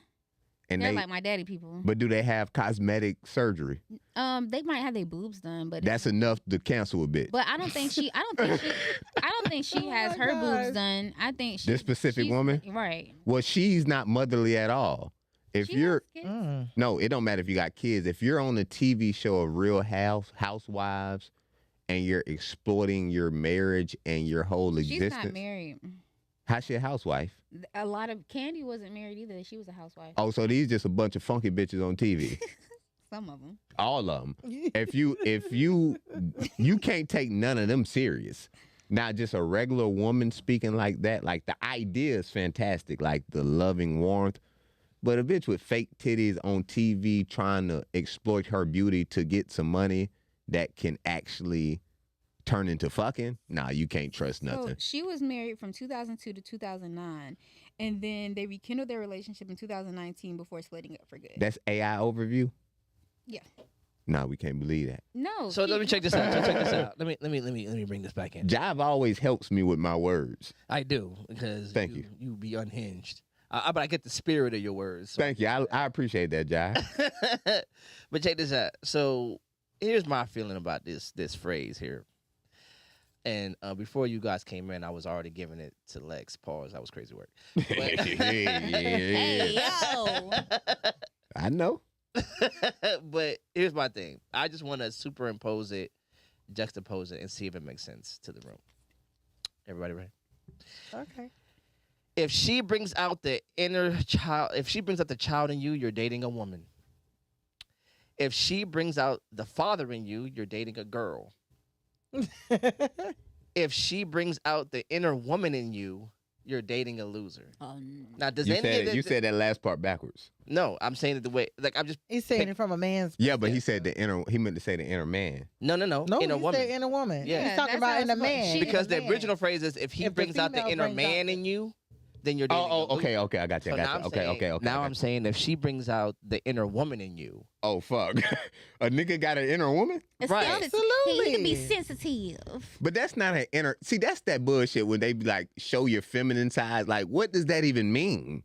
And they're they, like my daddy people. but do they have cosmetic surgery? They might have their boobs done, but That's enough to cancel a bitch. But I don't think she Oh has my her gosh. boobs done. I think This specific she's- woman? right? Well, she's not motherly at all. If She you're has kids. No, it don't matter if you got kids. If you're on the TV show of Real Housewives and you're exploiting your marriage and your whole She's existence, not married. how's she a housewife? A lot of Candy wasn't married either. She was a housewife. Oh, so these just a bunch of funky bitches on TV. Some of them. All of them. If you can't take none of them serious. Not just a regular woman speaking like that. Like, the idea is fantastic, like the loving warmth. But a bitch with fake titties on TV trying to exploit her beauty to get some money that can actually turn into fucking, nah, you can't trust nothing. So she was married from 2002 to 2009, and then they rekindled their relationship in 2019 before splitting up for good. That's AI overview? Yeah. Nah, we can't believe that. No. So let me check this out. Let me bring this back in. Jive always helps me with my words. I do, because Thank you. You be unhinged. But I get the spirit of your words. So. Thank you. I appreciate that, Jive. But check this out. So here's my feeling about this phrase here. And before you guys came in, I was already giving it to Lex. Pause. That was crazy work. Hey yo. I know. But here's my thing. I just want to superimpose it, juxtapose it, and see if it makes sense to the room. Everybody ready? Okay. If she brings out the inner child, if she brings out the child in you, you're dating a woman. If she brings out the father in you, you're dating a girl. If she brings out the inner woman in you, you're dating a loser. Um, Now, does You any said of the, you said that last part backwards. no? I'm saying it the way like I'm just He's saying it from a man's. Yeah, but he said the inner. He meant to say the inner man. no No, in a he woman. said in a woman. Yeah. He's talking that's how about in a it's supposed- man. she- Because in a the man. original phrase is if he If the brings out the female inner brings man out in you, then you're dating. a loser. Okay, I got you. So I now got I'm you. Okay, saying, okay. now I I'm got you. saying if she brings out the inner woman in you, Oh fuck, a nigga got an inner woman, it's Right. sensitive. He need to be Absolutely. sensitive. but that's not an inner. See, that's that bullshit when they be like show your feminine side. Like, what does that even mean?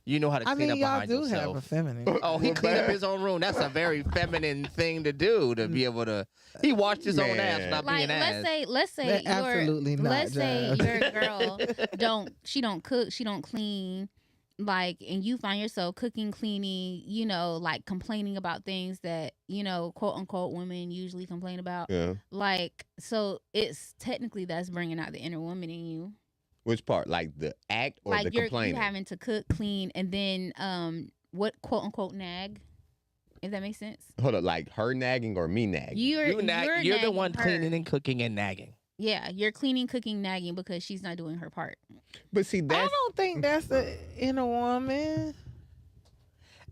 you know how to I clean mean, up y'all behind do have a yourself. feminine. Oh, he cleaned up his own room. That's a very feminine thing to do. To be able to, he washed his own ass Man. without Like being ass. let's say That your absolutely not, let's say Josh. your girl don't cook, she don't clean, like, and you find yourself cooking, cleaning, like complaining about things that quote unquote women usually complain about. Yeah. Like, so it's technically that's bringing out the inner woman in you. Which part? Like the act or the Like you're complaining? having to cook, clean, and then what quote unquote nag, if that makes sense. Hold up, like her nagging or me nagging? You're the nagging one her. cleaning and cooking and nagging. Yeah, you're cleaning, cooking, nagging because she's not doing her part. But see, I that's don't think that's the inner woman.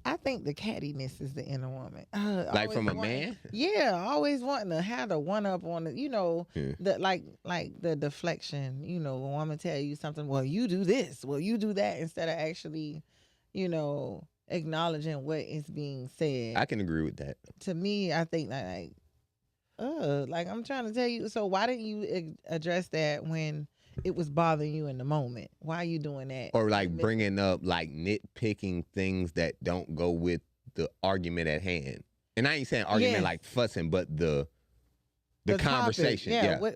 I think the cattiness is the inner woman. like Always from a wanting- man. Yeah, always wanting to have the one up on the, Yeah. the like the deflection. A woman tell you something. Well, you do this. Well, you do that instead of actually, acknowledging what is being said. I can agree with that. To me, I think that like I'm trying to tell you. So why didn't you address that when it was bothering you in the moment? Why are you doing that? Or like bringing up like nitpicking things that don't go with the argument at hand. And I ain't saying argument Yes. like fussing, but the topic, conversation. Yeah. What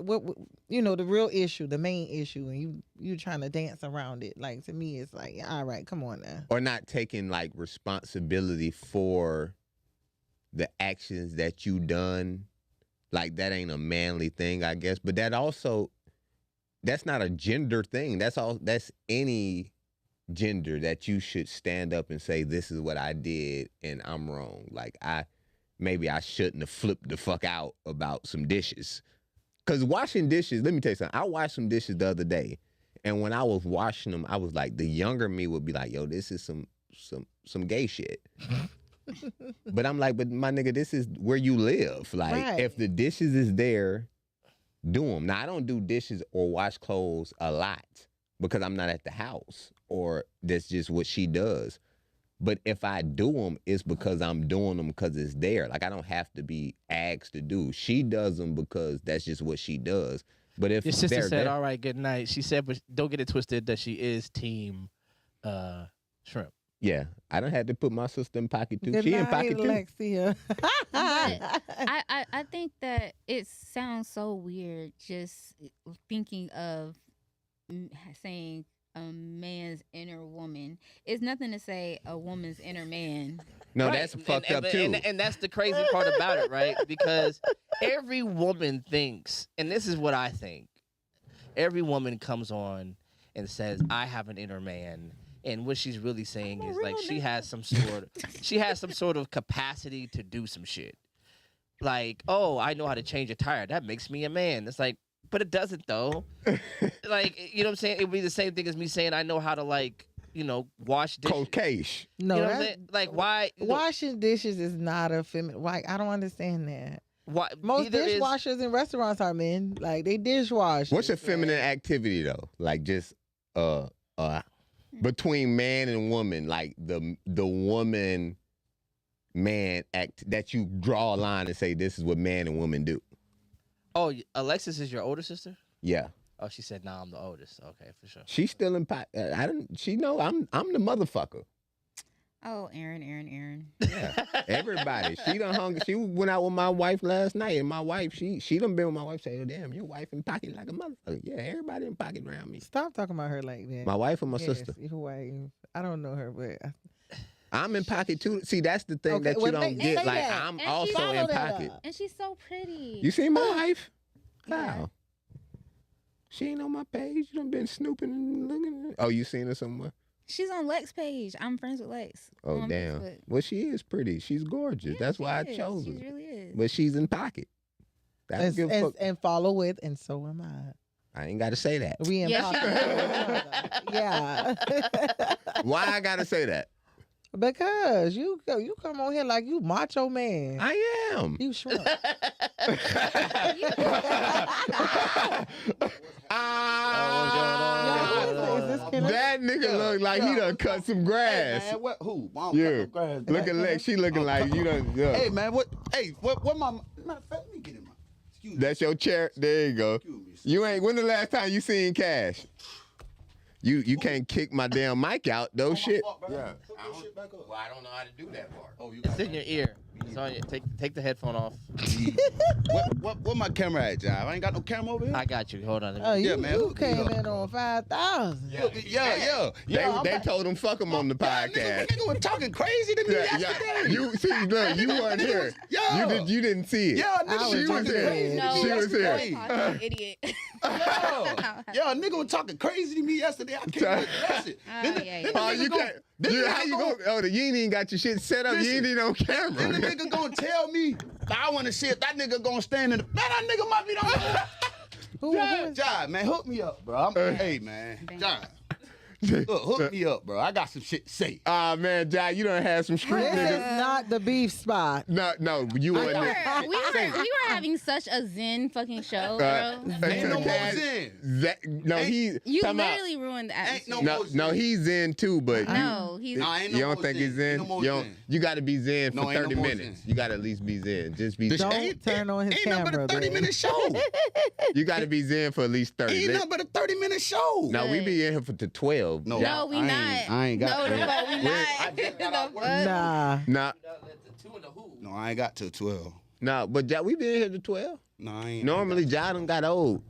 the real issue, the main issue, and you trying to dance around it. Like, to me, it's like, all right, come on now. Or not taking like responsibility for the actions that you done. Like that ain't a manly thing, I guess. But that also, that's not a gender thing. That's any gender that you should stand up and say, this is what I did and I'm wrong. Like maybe I shouldn't have flipped the fuck out about some dishes. Cause washing dishes, let me tell you something. I washed some dishes the other day. And when I was washing them, I was like, the younger me would be like, yo, this is some gay shit. But I'm like, but my nigga, this is where you live. Like, Right. if the dishes is there, do them. Now, I don't do dishes or wash clothes a lot because I'm not at the house, or that's just what she does. But if I do them, it's because I'm doing them because it's there. Like, I don't have to be asked to do. She does them because that's just what she does. But if Your sister they're said, there, "All right, good night." She said, "But don't get it twisted that she is team shrimp." yeah, I don't have to put my sister in pocket too. Good She in night, pocket too. Alexia. I think that it sounds so weird just thinking of saying a man's inner woman. It's nothing to say a woman's inner man. No, Right. that's fucked up too. And that's the crazy part about it, right? Because every woman thinks, and this is what I think, every woman comes on and says, I have an inner man. And what she's really saying is like she has some sort of capacity to do some shit. Like, oh, I know how to change a tire. That makes me a man. It's like, but it doesn't though. Like, you know what I'm saying? It would be the same thing as me saying I know how to, like, wash dishes. Cold Cash. No, you know what I'm that- saying? Like, why? washing dishes is not a feminine. Like, I don't understand that. Why Most neither is- dishwashers in restaurants are men. Like, they dishwash. What's a feminine activity though? Like just between man and woman, like the woman man act that you draw a line and say this is what man and woman do. Oh, Alexis is your older sister? Yeah. Oh, she said, "Nah, I'm the oldest." Okay, for sure. She's still in pot. I don't. She know I'm the motherfucker. Oh, Aaron. Yeah. Everybody. She done hung. She went out with my wife last night, and my wife she done been with my wife. Say, oh, damn, your wife in pocket like a motherfucker. Yeah, everybody in pocket around me. Stop talking about her like that. My wife and my Yes, sister. your wife. I don't know her, but I'm in pocket too. See, that's the thing Okay, that you well, don't say get. Like that. I'm And also follow in that pocket. up. And she's so pretty. You seen my wife? Yeah. Wow. She ain't on my page. You done been snooping and looking. Oh, you seen her somewhere? She's on Lex page. I'm friends with Lex. Oh, on damn. Facebook. Well, she is pretty. She's gorgeous. Yeah, That's she why I is. chose She her. really is. But she's in pocket. That's good. and follow with, and so am I. I ain't got to say that. We in Yes, Yeah. Why I got to say that? Because you come on here like you macho man. I am. You shrunk. Is this Kenneth? That nigga look like he done cut some grass. Hey, man, what? Who? I don't Yeah. cut no grass. Look at Lex. She looking like you done. Yeah. Hey man, what? Hey, what my? Matter of fact, let me get in my. Excuse me. That's your chair. There you go. Excuse me. You ain't. When the last time you seen Cash? You can't kick my damn mic out though. Shit. Yeah. Put this shit back up. Well, I don't know how to do that part. Oh, you It's got in your ear. It's on you. Take the headphone off. what my camera at, Jive? I ain't got no camera over here. I got you. Hold on. Oh, Yeah, you, man, you hook me came up. in on 5,000. Yeah. They told him fuck him on the podcast. Nigga was talking crazy to me yesterday. You see, look, you weren't here. Yo. You didn't see it. Yeah, I nigga, was She was talking here. crazy. No, She was here. fucking idiot. Yo, nigga was talking crazy to me yesterday. I can't address it. Yeah. Oh, you can't. How you gonna? Oh, you ain't even got your shit set up. You ain't even on Then the camera. nigga gonna tell me that I want to see if that nigga gonna stand in the. Man, that nigga might be the Who is Jive, man, hook me up, bro. Hey, man. Jive. Hook me up, bro. I got some shit to say. Ah man, Jai, you done had some street This niggas. is not the beef spot. No, you We wasn't were, there. we were having such a zen fucking show, Uh, bro. Ain't no more Cash- Zen. No, he. You talking about- literally ruined the Ain't atmosphere. no No, he's in too, but No, he's Nah, ain't you no don't more think Zen. he's in? Ain't no more you don't. Zen. You got to be zen No, for ain't no 30 more minutes. Zen. You got to at least be zen. Just be. Don't Ain't- turn on his ain't nothing but camera, a bro. 30-minute show. You got to be zen for at least 30. Ain't nothing but a 30-minute show. No, we be in here for the 12. No. no, we I ain't- not. I ain't got no, the that. fuck we not. just got The out work. fuck? Nah. Nah, No, I ain't got till 12. nah, but Ja, we been here to 12. No, I ain't. Normally, Ja done got old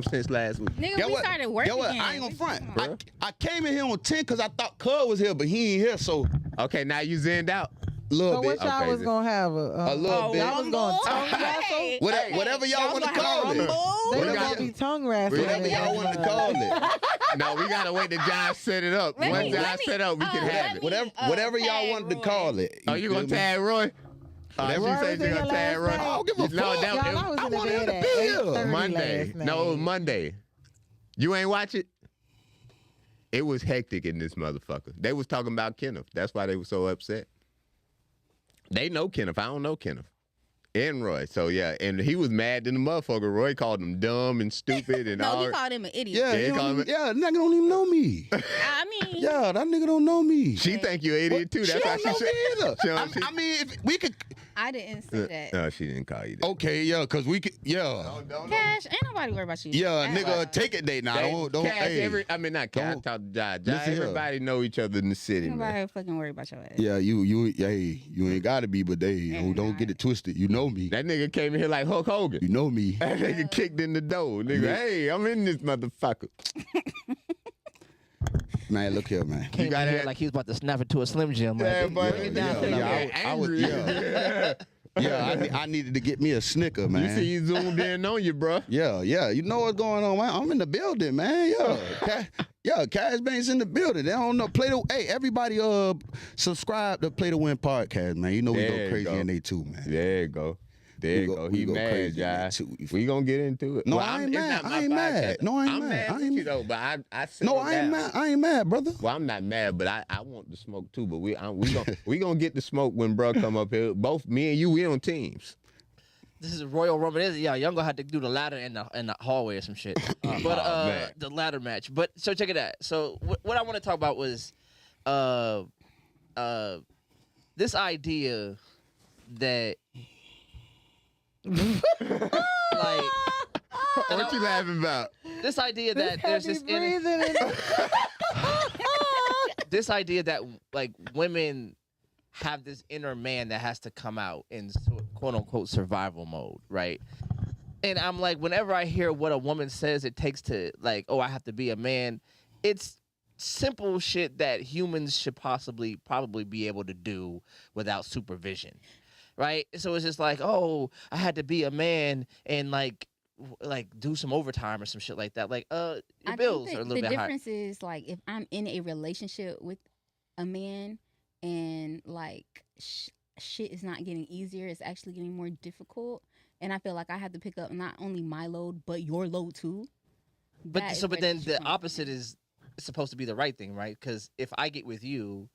since last week. Nigga, Get we what? started working. Get what? I ain't gonna front. Bruh. I came in here on 10 because I thought Cub was here, but he ain't here, so Okay, now you zenned out. little So bit. what y'all Okay, was then. gonna have? A little bit. Y'all was gonna tongue wrestle? Hey, Whatever y'all want to call it. They We was got- gonna be tongue wrestling. Whatever y'all want to call it. No, we gotta wait till Ja set it up. Let Once me- Ja let me- set up, we can let have me- it. Whatever y'all tag wanted to Roy. call it. Oh, you gonna feel me? tag Roy? Oh, Roy you was say in you here gonna tag last Roy? night. I don't give a No, fuck. that- Y'all, I was I in the want him bed to at be here. 8:30 Monday. last night. No, it was Monday. You ain't watch it? It was hectic in this motherfucker. They was talking about Kenneth. That's why they were so upset. They know Kenneth. I don't know Kenneth. And Roy. So, yeah. And he was mad than the motherfucker. Roy called him dumb and stupid and No, all. he called him an idiot. Yeah, Yeah, he he don't call even, me- yeah, that nigga don't even know me. I mean, Yeah, that nigga don't know me. She think you an idiot, too. That's she why don't she know said. me either. She don't- she- I mean, if we could. I didn't say that. No, she didn't call you that. Okay, yeah, because we could. Yeah. Cash, ain't nobody worried about you. Yeah, That's nigga, why. take it day now. They- Don't. Cash, Hey. I mean, not Cash. I Don't- talked to Ja. Ja, Listen here. everybody know each other in the city, Ain't man. nobody fucking worried about your ass. Yeah, you ain't gotta be, but don't get it twisted. You know me. That nigga came in here like Hulk Hogan. You know me. That nigga kicked in the door. Nigga, hey, I'm in this motherfucker. Man, look here, man. Came got in here that- like he was about to snap it to a Slim Jim. Yeah, Like, but bring it down. I was- I needed to get me a Snicker, man. You see, he zoomed in on you, bro. Yeah, you know what's going on, man. I'm in the building, man. Cash Bank's in the building. They don't know. Hey, everybody, subscribe to Play to Win podcast, man. You know we There go you crazy go. in they too, man. There you go. There you go. we He go mad, crazy in Jai. that too. We gonna get into it. No, Well, I ain't it's mad. not my I ain't mad. podcast. No, I ain't I'm mad. mad I with ain't you mad. though, but I No, settled I ain't down. mad. I ain't mad, brother. Well, I'm not mad, but I want to smoke too. But we gonna get the smoke when bro come up here. Both me and you, we on teams. This is Royal Rumble. Y'all gonna have to do the ladder in the hallway or some shit. But man. the ladder match. But so check it out. So what I want to talk about was this idea that like What you laughing about? this idea that there's this breathing in this idea that like women have this inner man that has to come out in quote unquote survival mode, right? And I'm like, whenever I hear what a woman says it takes to like, oh, I have to be a man, it's simple shit that humans should probably be able to do without supervision, right? So it's just like, oh, I had to be a man and like do some overtime or some shit like that. Like, your I bills think are a the little bit high. difference is like if I'm in a relationship with a man and like shit is not getting easier, it's actually getting more difficult, and I feel like I have to pick up not only my load but your load too. But That is but where then issue the comes opposite in. is supposed to be the right thing, right? Because if I get with you,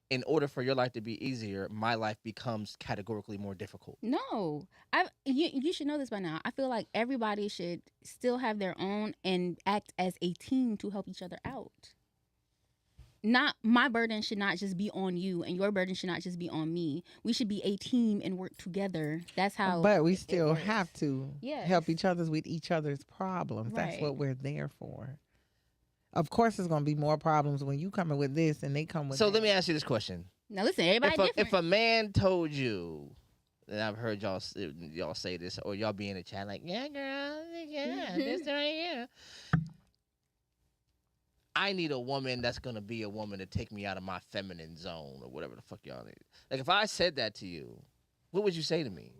in order for your life to be easier, my life becomes categorically more difficult. No, you should know this by now. I feel like everybody should still have their own and act as a team to help each other out. Not my burden should not just be on you, and your burden should not just be on me. We should be a team and work together. That's how. But we it still works. have to Yes. help each other with each other's problems. That's Right. what we're there for. Of course, there's going to be more problems when you coming with this and they come with So that. let me ask you this question: Now listen, everybody different. if a man told you, and I've heard y'all say this, or y'all be in the chat like, yeah, girl, yeah, this right here. I need a woman that's gonna be a woman to take me out of my feminine zone or whatever the fuck y'all need. Like if I said that to you, what would you say to me?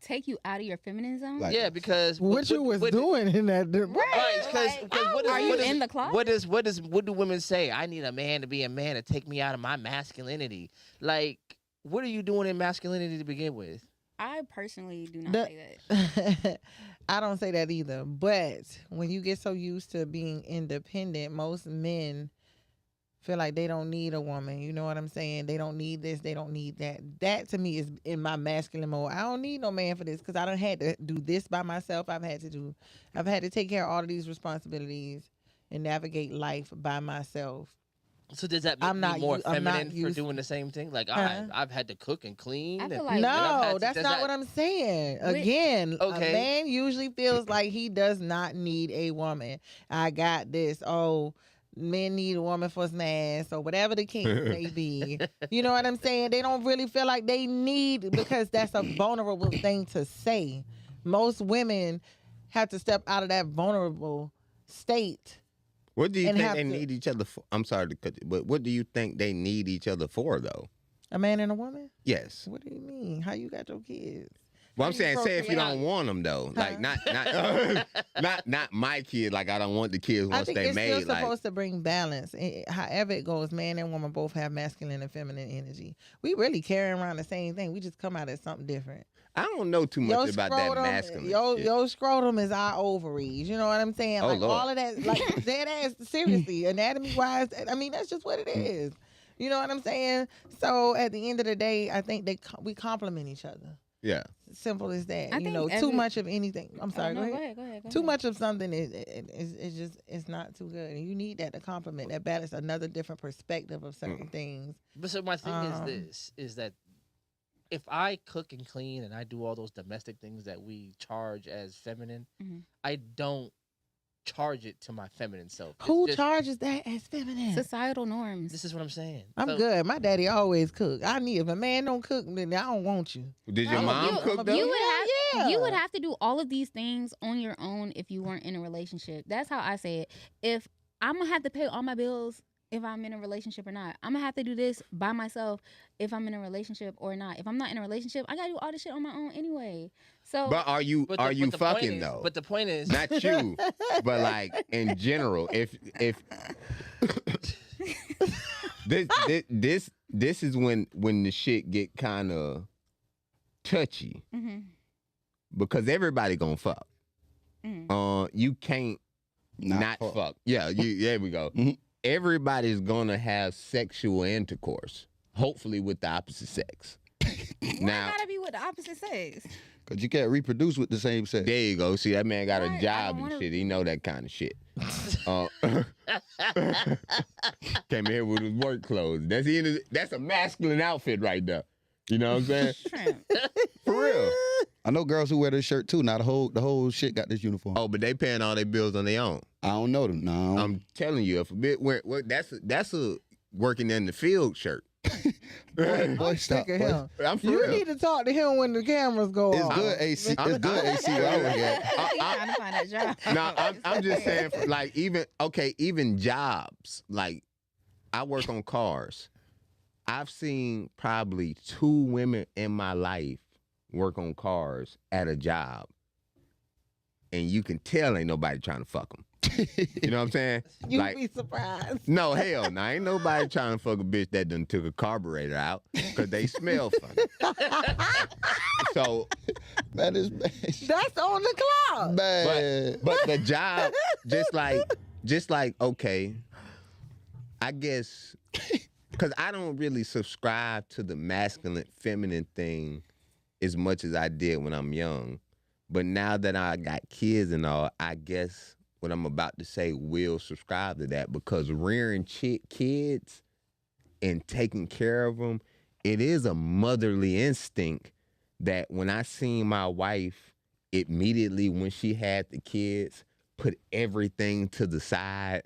Take you out of your feminine zone. Like- Yeah, because what you was doing in that. Right, because what is Are you what is- in the closet? what do women say? I need a man to be a man to take me out of my masculinity. Like, what are you doing in masculinity to begin with? I personally do not The- say that. I don't say that either. But when you get so used to being independent, most men feel like they don't need a woman. You know what I'm saying? They don't need this. They don't need that. That to me is in my masculine mode. I don't need no man for this because I done had to do this by myself. I've had to take care of all of these responsibilities and navigate life by myself. So does that make I'm me not more u- I'm not feminine for used- doing the same thing? Like Huh? I've had to cook and clean. I feel and- like- and I've had No, to- that's does not that- what I'm saying. Wait. Again, Okay. a man usually feels like he does not need a woman. I got this. Oh, men need a woman for some ass or whatever the case may be. You know what I'm saying? They don't really feel like they need because that's a vulnerable thing to say. Most women have to step out of that vulnerable state. What do you And think have they to- need each other for? I'm sorry to cut you, but what do you think they need each other for, though? A man and a woman? Yes. What do you mean? How you got your kids? Well, I'm you saying, say if you procreate? don't want them though, like Huh? not my kid. Like I don't want the kids I once think they it's made. still Like supposed to bring balance. However it goes, man and woman both have masculine and feminine energy. We really carrying around the same thing. We just come out as something different. I don't know too much about that masculine. shit. Your scrotum is our ovaries. You know what I'm saying? Oh, Like Lord. all of that, like dead ass. Seriously, anatomy wise, I mean that's just what it is. You know what I'm saying? So at the end of the day, I think we complement each other. Yeah. Simple as that. I You think know, too every- much of anything. I'm Oh, sorry. no, go ahead. go ahead. Too much of something is just it's not too good. And you need that to complement that balance, another different perspective of certain things. But so my thing is Um, this: is that if I cook and clean and I do all those domestic things that we charge as feminine, Mhm. I don't charge it to my feminine self. It's Who just- charges that as feminine? Societal norms. This is what I'm saying. I'm So- good. My daddy always cook. I need if a man don't cook, then I don't want you. Did your No, mom you- cook though? You would have Yeah. you would have to do all of these things on your own if you weren't in a relationship. That's how I say it. If I'm gonna have to pay all my bills if I'm in a relationship or not. I'm gonna have to do this by myself if I'm in a relationship or not. If I'm not in a relationship, I gotta do all this shit on my own anyway. So But are you but are the- you but the point fucking is- though? But the point is, Not you, but like in general. If this is when the shit get kind of touchy Mhm. because everybody gonna fuck. Mhm. You can't not fuck. Yeah, there we go. Mhm. Everybody's gonna have sexual intercourse, hopefully with the opposite sex. Why Now, gotta be with the opposite sex? Because you can't reproduce with the same sex. there you go. See, that man got Right, a I job don't and wanna- shit. He know that kind of shit. Came here with his work clothes. That's a masculine outfit right there. You know what I'm saying? Shrimp. For real. I know girls who wear this shirt too. Now the whole shit got this uniform. Oh, but they paying all their bills on their own. I don't know them. No. I'm telling you, if a bit that's a working in the field shirt. boy, stop. Sick of boy. him. I'm for You real. need to talk to him when the cameras go It's off. good AC. It's good AC where I work at. He's trying to find that job. No, I'm just saying, like, even jobs. Like, I work on cars. I've seen probably 2 women in my life work on cars at a job, and you can tell ain't nobody trying to fuck them. You know what I'm saying? You Like, be surprised. no, hell, no. Ain't nobody trying to fuck a bitch that done took a carburetor out because they smell funny. So, That is That's on the clock. bad. but the job, just like, okay, I guess, because I don't really subscribe to the masculine, feminine thing as much as I did when I'm young. But now that I got kids and all, I guess what I'm about to say will subscribe to that, because rearing kids and taking care of them, it is a motherly instinct that when I seen my wife immediately when she had the kids put everything to the side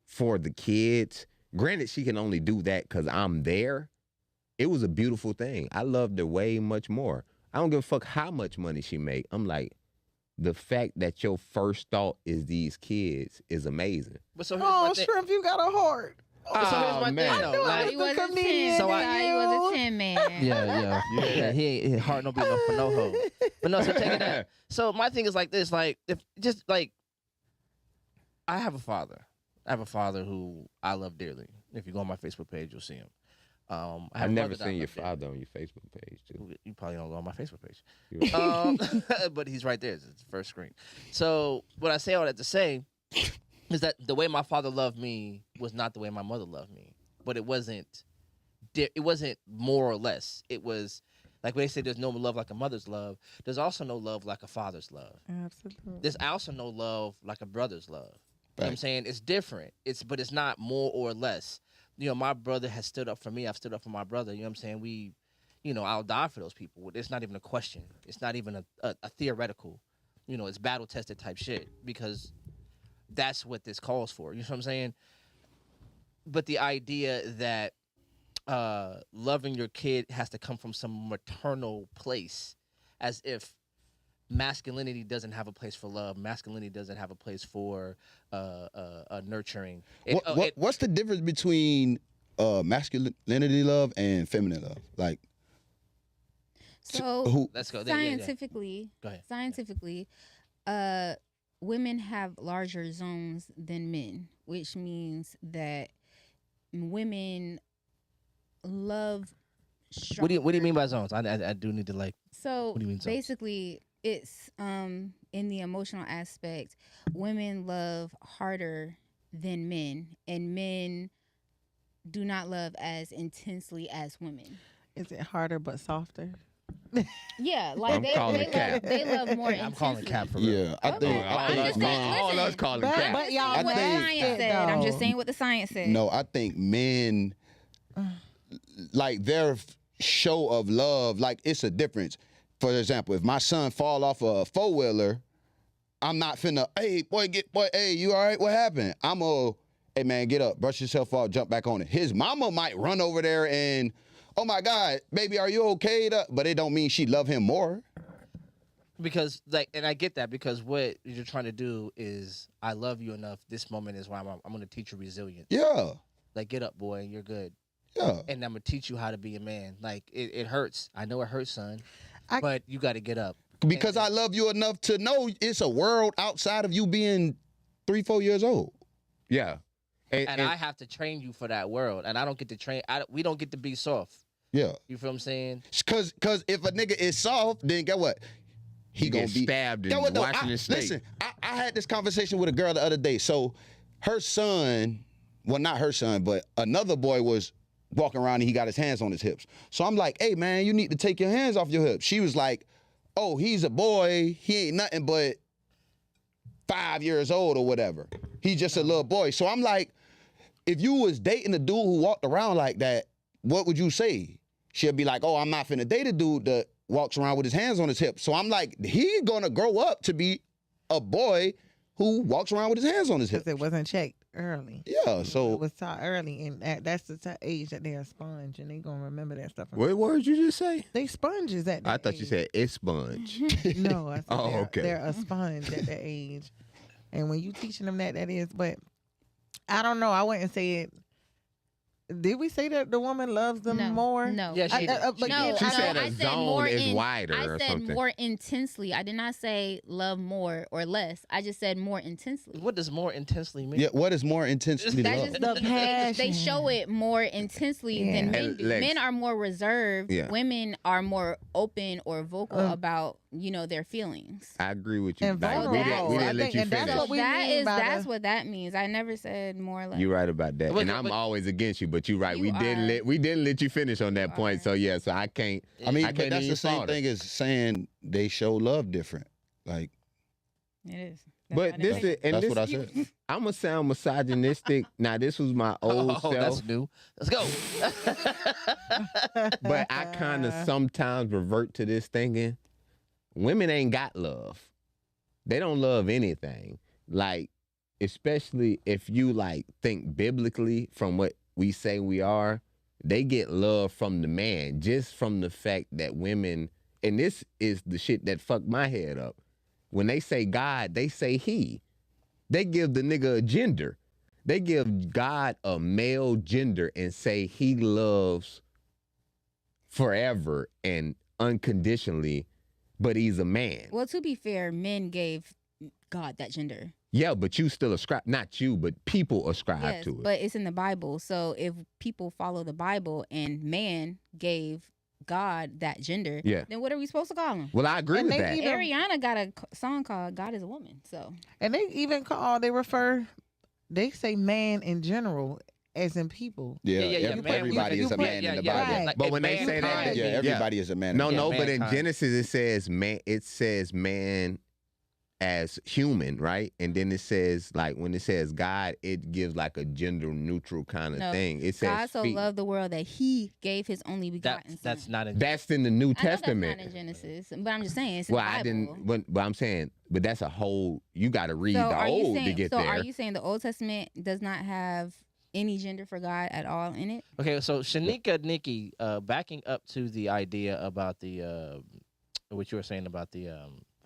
for the kids. Granted, she can only do that because I'm there. It was a beautiful thing. I loved her way much more. I don't give a fuck how much money she make. I'm like, the fact that your first thought is these kids is amazing. But so here's Oh, my thing. Shrimp, you got a heart. So here's my man. thing, though. Thought Like, he was a comedian 10. So Thought he was a 10 man. yeah. His heart don't be enough for no hoe. But no, so take it that. So my thing is like this, like if just like I have a father. I have a father who I love dearly. If you go on my Facebook page, you'll see him. I have I've a never mother that I seen your love dearly. father on your Facebook page, too. You probably don't go on my Facebook page. You- But he's right there. It's the first screen. So what I say all that to say is that the way my father loved me was not the way my mother loved me. But it wasn't more or less. It was like when they say there's no love like a mother's love, there's also no love like a father's love. Absolutely. There's also no love like a brother's love. You know what I'm saying? It's different. But it's not more or less. You know, my brother has stood up for me. I've stood up for my brother. You know what I'm saying? I'll die for those people. It's not even a question. It's not even a theoretical. It's battle tested type shit, because that's what this calls for. You know what I'm saying? But the idea that loving your kid has to come from some maternal place, as if masculinity doesn't have a place for love. Masculinity doesn't have a place for nurturing. What's the difference between masculinity love and feminine love? Like, So Let's go. scientifically, Go ahead. scientifically, women have larger zones than men, which means that women love stronger. What do you mean by zones? I do need to like. So What do you mean zones? basically, it's in the emotional aspect, women love harder than men, and men do not love as intensely as women. Is it harder but softer? Yeah, like I'm calling cap. they love more intensely. I'm calling cap for real. yeah, I Okay. think. Well, I'm just saying, all listen. us calling But- cap. but y'all Saying what the think- science said. I'm just saying what the science said. No, I think men, like their show of love, like it's a difference. For example, if my son fall off a 4-wheeler, I'm not finna, hey, hey, you all right? What happened? I'm a, hey, man, get up, brush yourself off, jump back on it. His mama might run over there and, oh, my God, baby, are you okay? But it don't mean she love him more. Because and I get that, because what you're trying to do is, I love you enough. This moment is why I'm going to teach you resilience. Yeah, Like, get up, boy. You're good. yeah. And I'm going to teach you how to be a man. Like, it hurts. I know it hurts, son. I- But you got to get up. Because I love you enough to know it's a world outside of you being 3-4 years old. Yeah. And I have to train you for that world. And I don't get to train. We don't get to be soft. Yeah. You feel what I'm saying? Cause if a nigga is soft, then get what? He You gonna get be stabbed in Get what, though? Washington State. Listen, I had this conversation with a girl the other day. So her son, well, not her son, but another boy was walking around and he got his hands on his hips. So I'm like, hey man, you need to take your hands off your hips. She was like, oh, he's a boy. He ain't nothing but 5 years old or whatever. He's just a little boy. So I'm like, if you was dating a dude who walked around like that, what would you say? She'll be like, oh, I'm not finna date a dude that walks around with his hands on his hips. So I'm like, he gonna grow up to be a boy who walks around with his hands on his hips. Because it wasn't checked early. Yeah, It so was taught early, and that's the age that they're a sponge, and they gonna remember that stuff. What word you just say? They sponges at that I thought you age. said it's sponge. No, I said Oh, they're, okay. they're a sponge at that age. And when you teaching them that is, but I don't know. I wouldn't say it. Did we say that the woman loves them more? No. Yeah, she did. but No, She no, said a I said zone more is wider I or said something. more intensely. I did not say love more or less. I just said more intensely. What does more intensely mean? Yeah, what is more intensely That love? just The means they passion. show it more intensely Yeah. than men And do. Lex. Men are more reserved. Yeah. Women are more open or vocal about their feelings. I agree with you. And Like, vulnerable. we I didn't let think- you and that's finish. So what we mean by that's the- what that means. I never said more like. You're right about that, But- and I'm but- always against you. But you're right. You We didn't let you finish on that You point. are. So yeah, so I can't. I mean, I but can't that's even the same fault her. thing as saying they show love different. Like, It is. But this is, and that's this, what I said. I'm gonna sound misogynistic. Now this was my old Oh, that's self, new. Let's go. but I kind of sometimes revert to this thinking: women ain't got love. They don't love anything. Like, especially if you like think biblically from what we say we are, they get love from the man just from the fact that women. And this is the shit that fucked my head up. When they say God, they say he. They give the nigga a gender. They give God a male gender and say he loves forever and unconditionally, but he's a man. Well, to be fair, men gave God that gender. Yeah, but you still ascribe, not you, but people ascribe Yes, to it. but it's in the Bible. So if people follow the Bible and man gave God that gender, Yeah. then what are we supposed to call him? Well, I agree And with they that. even- Ariana got a song called "God Is a Woman." So And they even they say man in general as in people. yeah, yeah, every- man, everybody you is a put- man in the yeah, Bible. right. like, But if when they man say that, kind, Yeah, Yeah. everybody is a man. No, in the no, Bible. but in mankind. Genesis it says man. It says man as human, right? And then it says like when it says God, it gives like a gender neutral kind of No. thing. It says God so feet. loved the world that He gave His only begotten that's Son. not in. That's in the New I know Testament. that's not in Genesis, but I'm just saying it's in Well, the I Bible. didn't. But I'm saying, but that's a whole. You got to read So the are you old to saying? get So there. are you saying the Old Testament does not have any gender for God at all in it? Okay, so Shanika Nikki, backing up to the idea about the what you were saying about the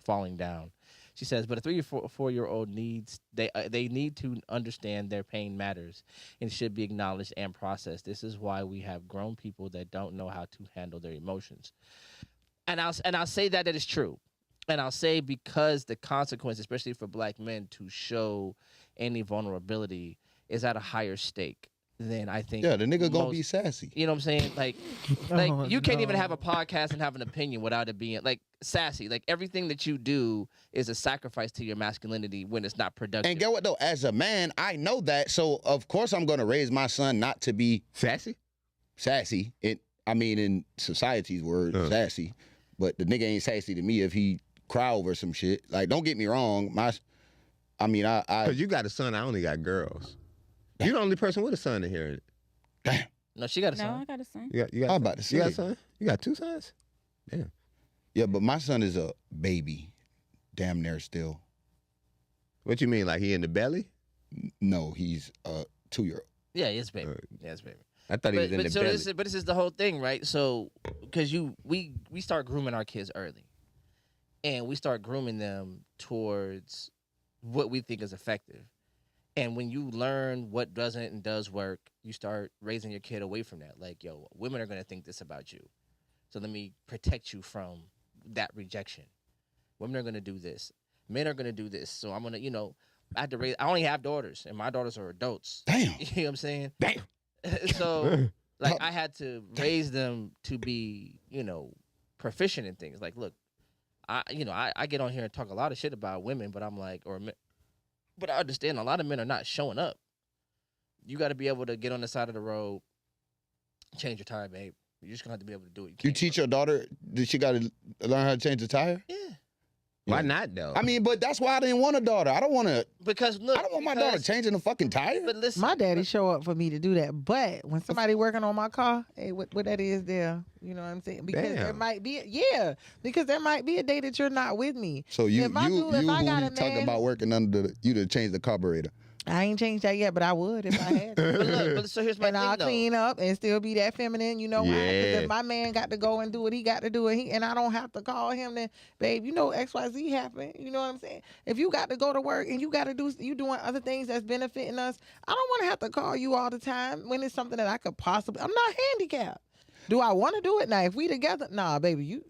falling down. She says, but a 3 or 4-year-old needs they need to understand their pain matters and should be acknowledged and processed. This is why we have grown people that don't know how to handle their emotions. And I'll say that is true. And I'll say because the consequence, especially for black men, to show any vulnerability is at a higher stake than I think. Yeah, the nigga gonna most- be sassy. You know what I'm saying? Like Oh, you can't even no. have a podcast and have an opinion without it being like sassy. Like everything that you do is a sacrifice to your masculinity when it's not productive. And get what though? As a man, I know that. So of course I'm gonna raise my son not to be Sassy? sassy. I mean, in society's word, sassy. But the nigga ain't sassy to me if he cry over some shit. Like, don't get me wrong. I Because you got a son. I only got girls. You're the only person with a son in here. damn. No, she got a No, son. I got a son. You got I'm about to You got a say. son? You got 2 sons? Damn. Yeah, but my son is a baby, damn near still. What you mean? Like he in the belly? No, he's a 2-year-old. Yeah, yes, baby. Yes, baby. I thought he was in the so belly. this is the whole thing, right? So because we start grooming our kids early, and we start grooming them towards what we think is effective. And when you learn what doesn't and does work, you start raising your kid away from that. Like, yo, women are gonna think this about you, so let me protect you from that rejection. Women are gonna do this. Men are gonna do this. So I'm gonna, I had to raise. I only have daughters, and my daughters are adults. Damn. You know what I'm saying? Damn. So like I had to raise them to be, proficient in things. Like, look, I get on here and talk a lot of shit about women, but I'm like, but I understand a lot of men are not showing up. You got to be able to get on the side of the road, change your tire, babe. You're just gonna have to be able to do it. You can't- teach your daughter that she got to learn how to change the tire? Yeah, Why not though? I mean, but that's why I didn't want a daughter. I don't want because my daughter changing the fucking tire. But listen, My daddy show up for me to do that, but when somebody working on my car, hey, what that is there? You know what I'm saying? Because there Damn. might be, because there might be a day that you're not with me. So you If I who got a he talking man- about working under you to change the carburetor. I ain't changed that yet, but I would if I had to. But look, but so here's my And thing I'll though. clean up and still be that feminine. You know why? Because Yeah. if my man got to go and do what he got to do, and I don't have to call him, then, babe, you know XYZ happened. You know what I'm saying? If you got to go to work and you got to you doing other things that's benefiting us, I don't want to have to call you all the time when it's something that I could possibly. I'm not handicapped. Do I want to do it? Now, if we together, nah, baby,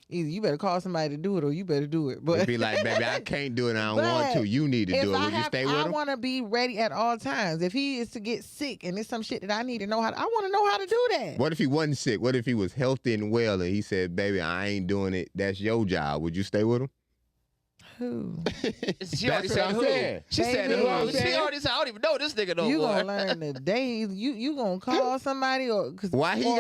either you better call somebody to do it or you better do it. But It'd be like, baby, I can't do it. I don't want to. You need to if do it. I Would you have, stay with I him? want to be ready at all times. If he is to get sick and it's some shit that I need to know how to, I want to know how to do that. What if he wasn't sick? What if he was healthy and well and he said, baby, I ain't doing it. That's your job. Would you stay with him? Who? She already That's said what I'm who. saying. She said Baby, who. I'm She saying. already said I don't even know this nigga no You more. gonna learn today. You gonna call somebody or cause Why you don't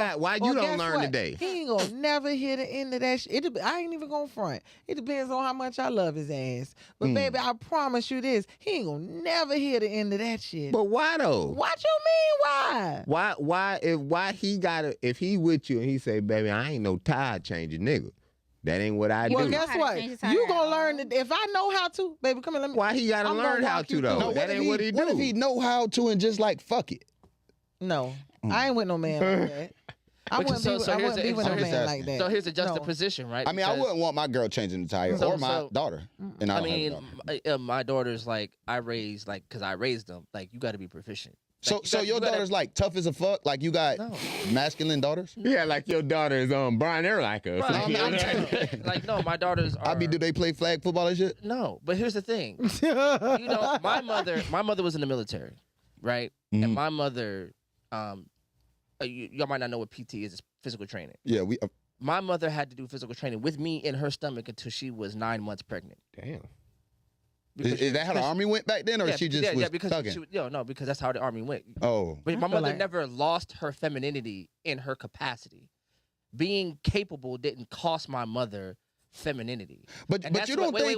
guess learn what? today? He ain't gonna never hear the end of that shit. I ain't even gonna front. It depends on how much I love his ass. But baby, I promise you this, he ain't gonna never hear the end of that shit. But why though? What you mean why? Why he gotta, if he with you and he say, baby, I ain't no tire changing nigga. That ain't what I Well, do. guess How to what? change the tire You gonna at learn all. that if I know how to, baby, come here, let me. Why he gotta I'm gonna learn how walk to you though? through it. That ain't what he do. What if he know how to and just like fuck it? No, I ain't with no man like that. I But wouldn't so- be, so I here's wouldn't be the- with so no here's man the- like that. So here's the No. juxtaposition, right? I mean, I Because- wouldn't want my girl changing the tire So- or my so- daughter. And I I don't have a mean, daughter. my daughter's like I raised like because I raised them. Like you got to be proficient. So, Like, you so gotta- your you gotta- daughter's like tough as a fuck. Like you got No. masculine daughters. Yeah, like your daughter is Brian Urlacher. or Right, some I'm shit. not- like no, my daughters are. I mean, do they play flag football and shit? No, but here's the thing. You know, my mother was in the military, right? Mhm. And my mother, y'all might not know what PT is. It's physical training. Yeah, we. My mother had to do physical training with me in her stomach until she was 9 months pregnant. Damn. Because Is that how the army went back then, or yeah, she just yeah, was yeah, because thugging? no, because that's how the army went. Oh, But my feel mother like- never lost her femininity in her capacity. Being capable didn't cost my mother femininity. but And but that's you what- don't think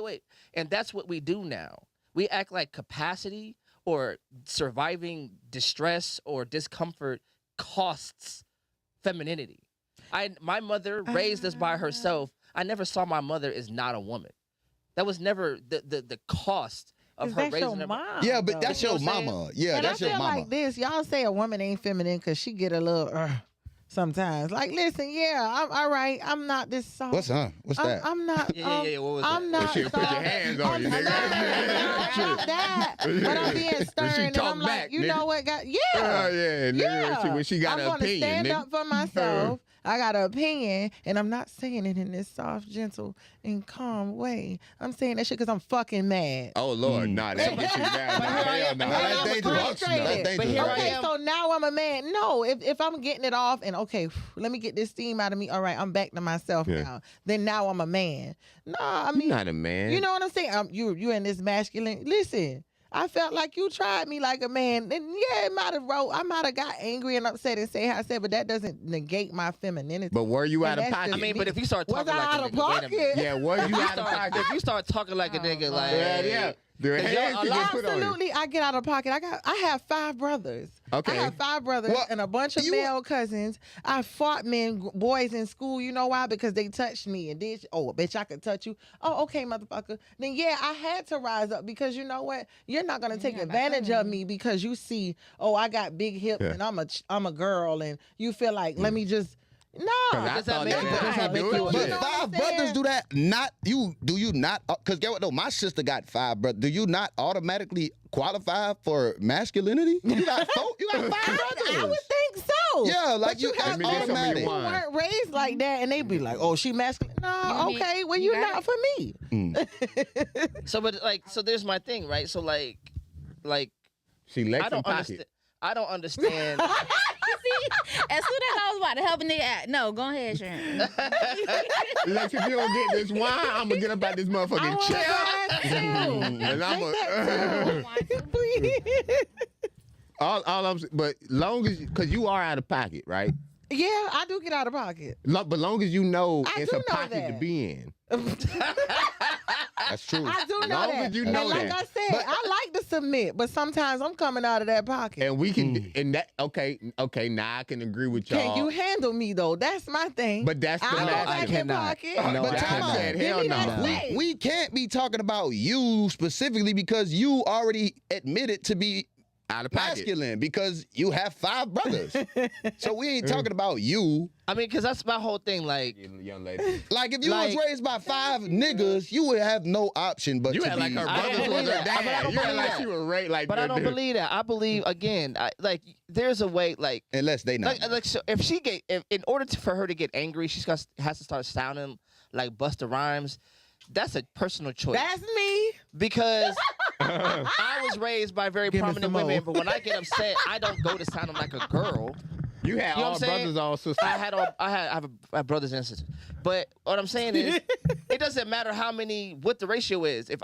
wait. And that's what we do now. We act like capacity or surviving distress or discomfort costs femininity. My mother raised us by herself. I never saw my mother as not a woman. That was never the cost of 'Cause her that's your raising her. mom. Yeah, but though. that's You know your what I'm saying? mama. Yeah, and that's I your feel mama. like this. Y'all say a woman ain't feminine because she get a little sometimes. Like, listen, yeah, I'm all right. I'm not this soft. What's that? I'm not. Yeah. What was I'm that? not. She'll put your soft. hands on you, I'm nigga. not that. But I'm being stern, and talk I'm like, back, you nigga. know what? Yeah. Oh, yeah, nigga. When she got I'm an gonna opinion, stand nigga. up for myself. I got an opinion, and I'm not saying it in this soft, gentle, and calm way. I'm saying that shit because I'm fucking mad. Oh, Lord, nah, that get you down. Nah, hell no. No, that's I'm dangerous. frustrated. That's dangerous. But here I Okay, am. so now I'm a man. No, if I'm getting it off and okay, let me get this steam out of me. All right, I'm back to myself Yeah. now. Then now I'm a man. Nah, I mean, You're not a man. you know what I'm saying? You in this masculine. Listen, I felt like you tried me like a man. And yeah, I might have got angry and upset and say how I said, but that doesn't negate my femininity. But were you out And of that's pocket? I mean, but if you start Was talking I like out a of nigga, wait a minute. pocket? Yeah, were you out of pocket? If you start talking like a nigga, like Yeah. The Cause hands y'all- can get put on you. Absolutely, I get out of pocket. I have 5 brothers. Okay. I have 5 brothers Well, and a bunch of you- male cousins. I fought boys in school. You know why? Because they touched me and did. Oh, bitch, I could touch you. Oh, okay, motherfucker. Then yeah, I had to rise up because you know what? You're not gonna take Yeah, advantage that's of me because you see, oh, I got big hips Yeah. and I'm a girl and you feel like let me just no. 'Cause I Does that thought make that you- was does that make doing you- shit. You know But what I'm 5 brothers saying? do that. Not you. Do you not? Because get what? No, my sister got 5 brothers. Do you not automatically qualify for masculinity? You got 4. You got 5 brothers. I would think so. Yeah, like but you you- have Let me get some of your people wine. who weren't raised like that, and they be like, "Oh, she masculine." No, You need- okay, well, you you're got not it. for me. So, but like, so there's my thing, right? So like She left I in don't pocket. understand. I don't understand. See, as soon as I was about to help a nigga out, no, go ahead, Sharon. Lex, if you don't get this wine, I'm gonna get up out this I motherfucking want chair. that too. And I'm Take that too. Please. all I'm, but long as, cause you are out of pocket, right? Yeah, I do get out of pocket. But long as you know I it's do a know pocket to that. be in. That's true. I do know long that. as you And know like that. I said, But- I like to submit, but sometimes I'm coming out of that pocket. And we can, and that, okay, now I can agree with y'all. Can you handle me though? That's my thing. But that's the I go last back thing. in pocket. No, But I time cannot. out. said, Give hell me that no. space. We can't be talking about you specifically because you already admitted to be Out of pocket. masculine because you have 5 brothers. So we ain't talking about you. I mean, because that's my whole thing. Like, Young lady. Like if you was raised by 5 niggas, you would have no option but You to had like be. her I don't brothers was believe her that. I dad. don't You had believe like that. she was raped like but that. I don't believe that. I believe again. Like, there's a way. Like, Unless they not. so if she get, in order for her to get angry, has to start sounding like Busta Rhymes. That's a personal choice. That's me. Because I was raised by very Give me prominent some more. women, but when I get upset, I don't go to sounding like a girl. You had You know all what I'm saying? brothers, all sisters. I have brothers and sisters. But what I'm saying is, it doesn't matter what the ratio is. In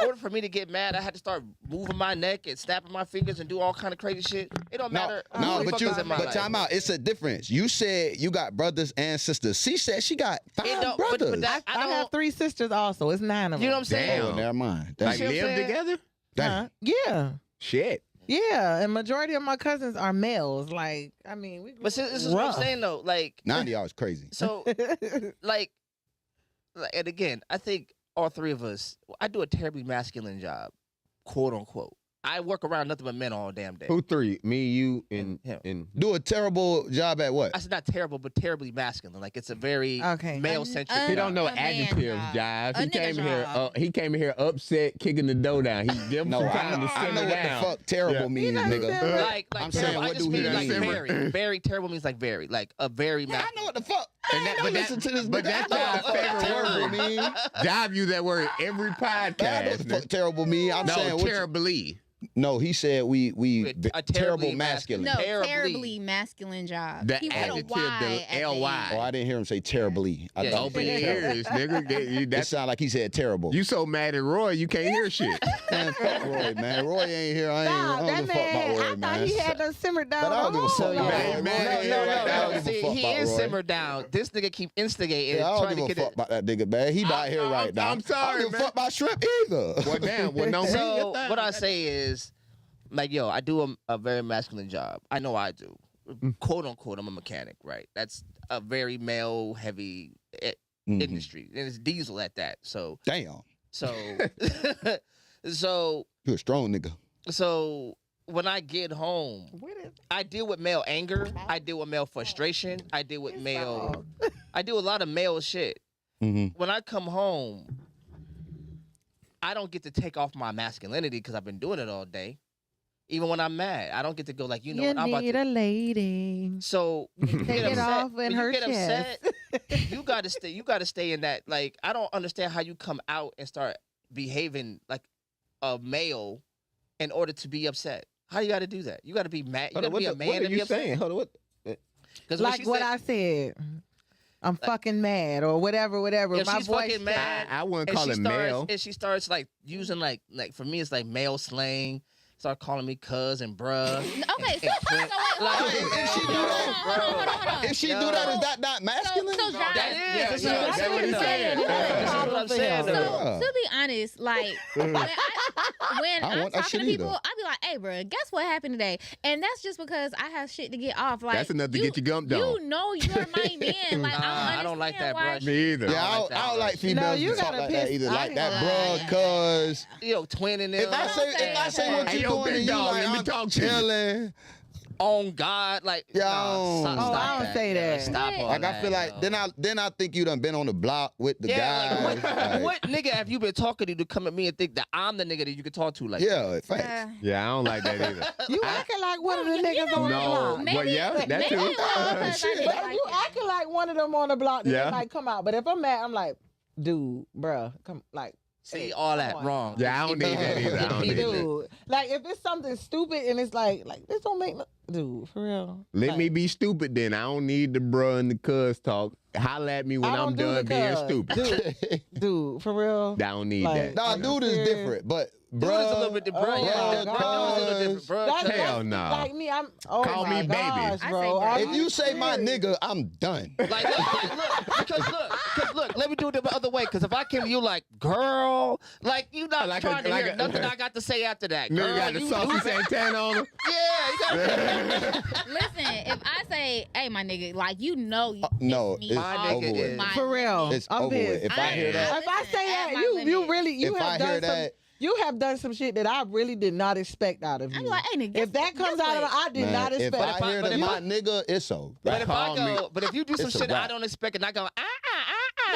order for me to get mad, I had to start moving my neck and snapping my fingers and do all kind of crazy shit. It don't matter. who No, the but fuck you, is in my but life. time out. It's a difference. You said you got brothers and sisters. She said she got 5 don't- but brothers. that- I I don't- have 3 sisters also. It's 9 of them. You know what I'm saying? Oh, never mind. Like see what I'm live saying? together? Huh? Yeah. Shit. Yeah. And majority of my cousins are males. Like, I mean, we But see, this is what I'm saying though. Like, 90 y'all is crazy. so, like, and again, I think all 3 of us, I do a terribly masculine job, quote unquote. I work around nothing but men all damn day. Who 3? Me, you, Him. and Do a terrible job at what? I said not terrible, but terribly masculine. Like it's a very Okay. male centric. he don't know A man adjectives, job. Jive. A He came nigga here. job. He came here upset, kicking the door down. He give him No, some I time know, to I simmer know what the down. fuck terrible Yeah. means, not nigga. saying- Like I'm terrible, saying, I what just do he mean like mean? very, very terrible means like very, like a very. I know what the fuck. And that- but listen to this. but nigga. that's I know Jive's what the fuck favorite terrible word. mean. Jive use that word every Man, I know what podcast. the fuck terrible mean. I'm saying No, what you- terribly. No, he said we A terrible terribly masculine. No, Terribly. terribly masculine job. The He put a adjective, Y the at the LY. Oh, I didn't hear him say terribly. I Yeah, thought you he Open your said terrible. ears, nigga. It That's sounded like he said terrible. you so mad at Roy, you can't hear shit. Man, fuck Roy, man. Roy ain't here. I Nah, don't that give a fuck man, about Roy, I thought man. he had done simmered down. But I don't give a the fuck whole about lot. Roy. Man, Roy man, ain't here no, right now. I don't give a See, fuck he about is Roy. simmered down. This nigga keep instigating, Yeah, I don't trying give to a get fuck about that nigga, man. He not here right now. I'm sorry, I don't give a man. fuck about shrimp either. Well, damn. Well, no, So what I say is, like, yo, I do a very masculine job. I know I do. Quote unquote, I'm a mechanic, right? That's a very male heavy Mhm. industry, and it's diesel at that. So, Damn, so, so, you a strong nigga. so when I get home, What is I deal with male anger. I deal with male frustration. I deal with male. I do a lot of male shit. Mm-hmm. When I come home, I don't get to take off my masculinity because I've been doing it all day. Even when I'm mad, I don't get to go like, you know, you what, I'm about need to. a lady. So when you Take get it upset, off in when you her get chest. upset, you gotta stay. You gotta stay in that. Like, I don't understand how you come out and start behaving like a male in order to be upset. How you got to do that? You got to be mad. You got to be a man what are to be you upset. saying? Hold on, what? Because Like what I said. I'm fucking mad or whatever. If My she's voice. fucking mad, I wouldn't and call she it starts, male. and she starts like using like for me it's like male slang. Start calling me cuz and bruh. Okay, so and hold on, Hey, wait, if she do that- hold on. If she do that, is that not masculine? So John, That is. Yeah, This is what I'm that's what saying. he though. said. This is what I'm saying. So- though. So to be honest, like when I I'm want that talking shit to people, either. I be like, "Hey, bro, guess what happened today?" And that's just because I have shit to get off. Like That's enough to get your gump done. You know, you're my man. Like Nah, I don't like that, why- bruh. Me either. Yeah, I don't like females you to talk gotta like that piss- either. I Like ain't that, gonna bruh, cuz. You know, twinning If I say what Hey, you yo, doing big and you dog, like, let me I'm talk to you. chilling. on God, like Yeah, stop, oh, stop I don't that. say that. Stop all Like I that, feel like yo. then I think you done been on the block with the Yeah, guys. like, what, like- what nigga have you been talking to come at me and think that I'm the nigga that you can talk to? Like, Yeah, facts. Yeah, I don't like that either. You acting like one of the you niggas know on the No, block. Maybe- well, yeah, that maybe too. it was 'cause I didn't But like you it. acting like one of them on the block that Yeah. might come out. But if I'm mad, I'm like, dude, bruh, come like. see hey, all that come on. wrong. Yeah, I don't need that either. I don't need that. Dude, like if it's something stupid and it's like this don't make no, dude, for real. Let Like, me be stupid then. I don't need the bruh and the cuz talk. Holla at me when I I'm don't do done the being cuz. stupid. dude, for real. I don't need Like- that. Nah, Are you dude is serious? different, but Dude bruh, is a little bit different. Oh yeah, my dude is a little different, bro. That's Hell no. Like me, I'm. Oh Call my me baby. gosh, I bro. say Are if you say my serious? nigga, I'm done. Like, look, because look, let me do it the other way. Because if I came to you like, girl, like you not Like trying to like hear nothing I got to say after that. Girl, Nigga got the you saucy do that. Santana on him. Yeah, you got Listen, if I say, "Hey, my nigga," like you know, you no, piss me it's off over with. with my For real. It's I'm over with. pissed. If I hear that, If I Listen, say at that, my you limit. really if I hear that, you have done some shit that I really did not expect out of you. I'm like, hey, nigga, if that comes out of I did man, not if expect. I hear but that if my nigga, it's so. But if I Call me. go, but if you do some It's a shit I wrap. don't expect, and I go,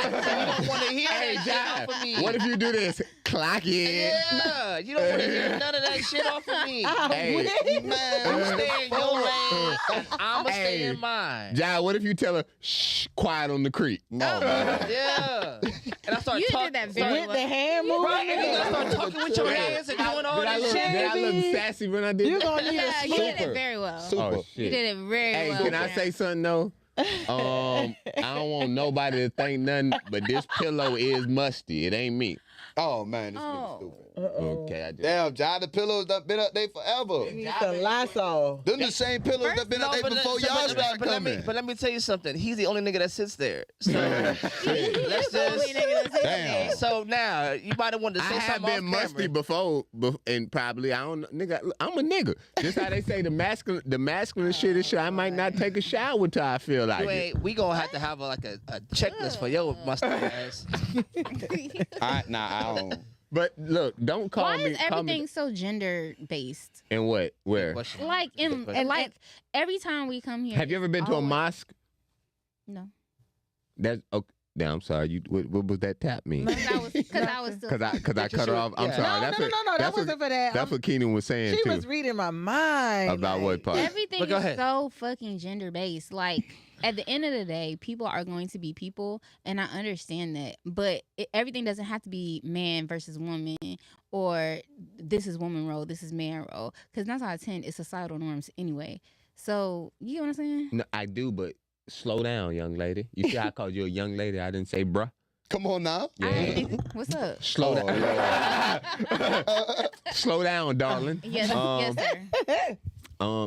so you don't want to hear Hey, that shit off of me. What if you do this? Clock it. Yeah, you don't want to hear none of that shit off of me. Hey, Man, you stay in your lane, and I'ma stay Hey. in mine. John, what if you tell her, shh, quiet on the creek? No, Yeah, and I start You did talking. that very With well. the hand movement, Right, and you gotta start talking with your hands and doing all Did I this look, shit. did I look baby. sassy when I did you that? gonna need Yeah, a you did Super. it very well. Super. Oh, shit. You did it very Hey, well. can I say something though? I don't want nobody to think nothing, but this pillow is musty. It ain't me. Oh man, this Oh. nigga stupid. Okay, I just. Damn, John, the pillows done been up there forever. You need some Lysol. Them the same pillows that been up there before y'all started coming. But let me tell you something. He's the only nigga that sits there. So let's just. Damn. So now you might have wanted to I say have something been off musty camera. before, and probably I don't, nigga. I'm a nigga. Just how they say the masculine shit is shit. I might not take a shower till I feel like You it. ain't, we gonna have to have a checklist for your musty ass. I don't. But look, don't call Why me. is call me- everything so gender based? And what? Where? Question. Like in Good question. like every time we come here. Have you ever been to a always- mosque? No. That's okay. Damn, I'm sorry. You what was that tap mean? Because I was still. Cause I cut her off. I'm Yeah. sorry. No, That's no, what, no, no, that that's what, wasn't for that. That's what Keenan was saying She too. was reading my mind. About what part? Everything But go is ahead. so fucking gender based. Like at the end of the day, people are going to be people, and I understand that. But everything doesn't have to be man versus woman, or this is woman role, this is man role. Because 9 out of 10 is societal norms anyway. So you know what I'm saying? No, I do, but slow down, young lady. You see, I called you a young lady. I didn't say bruh. Come on now. Yeah. What's up? Slow Oh, down. Slow down, darling. Yes, yes, sir.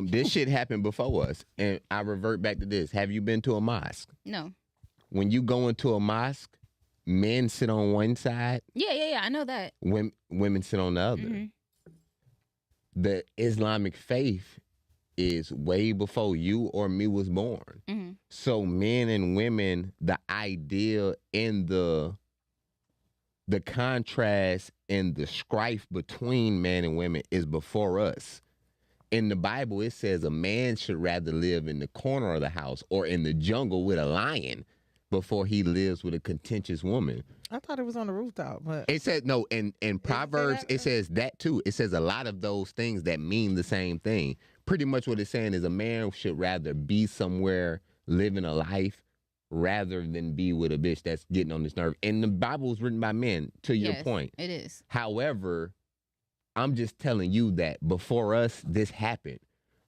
This shit happened before us, and I revert back to this. Have you been to a mosque? No. When you go into a mosque, men sit on one side, Yeah. I know that. women sit on the other. Mhm. The Islamic faith is way before you or me was born. hmm So men and women, the idea and the contrast and the strife between man and women is before us. In the Bible, it says a man should rather live in the corner of the house or in the jungle with a lion before he lives with a contentious woman. I thought it was on the rooftop, but It says no, in Proverbs, that? it says that too. It says a lot of those things that mean the same thing. Pretty much what it's saying is a man should rather be somewhere living a life rather than be with a bitch that's getting on his nerve. And the Bible was written by men, to your Yes, point. it is. However, I'm just telling you that before us, this happened.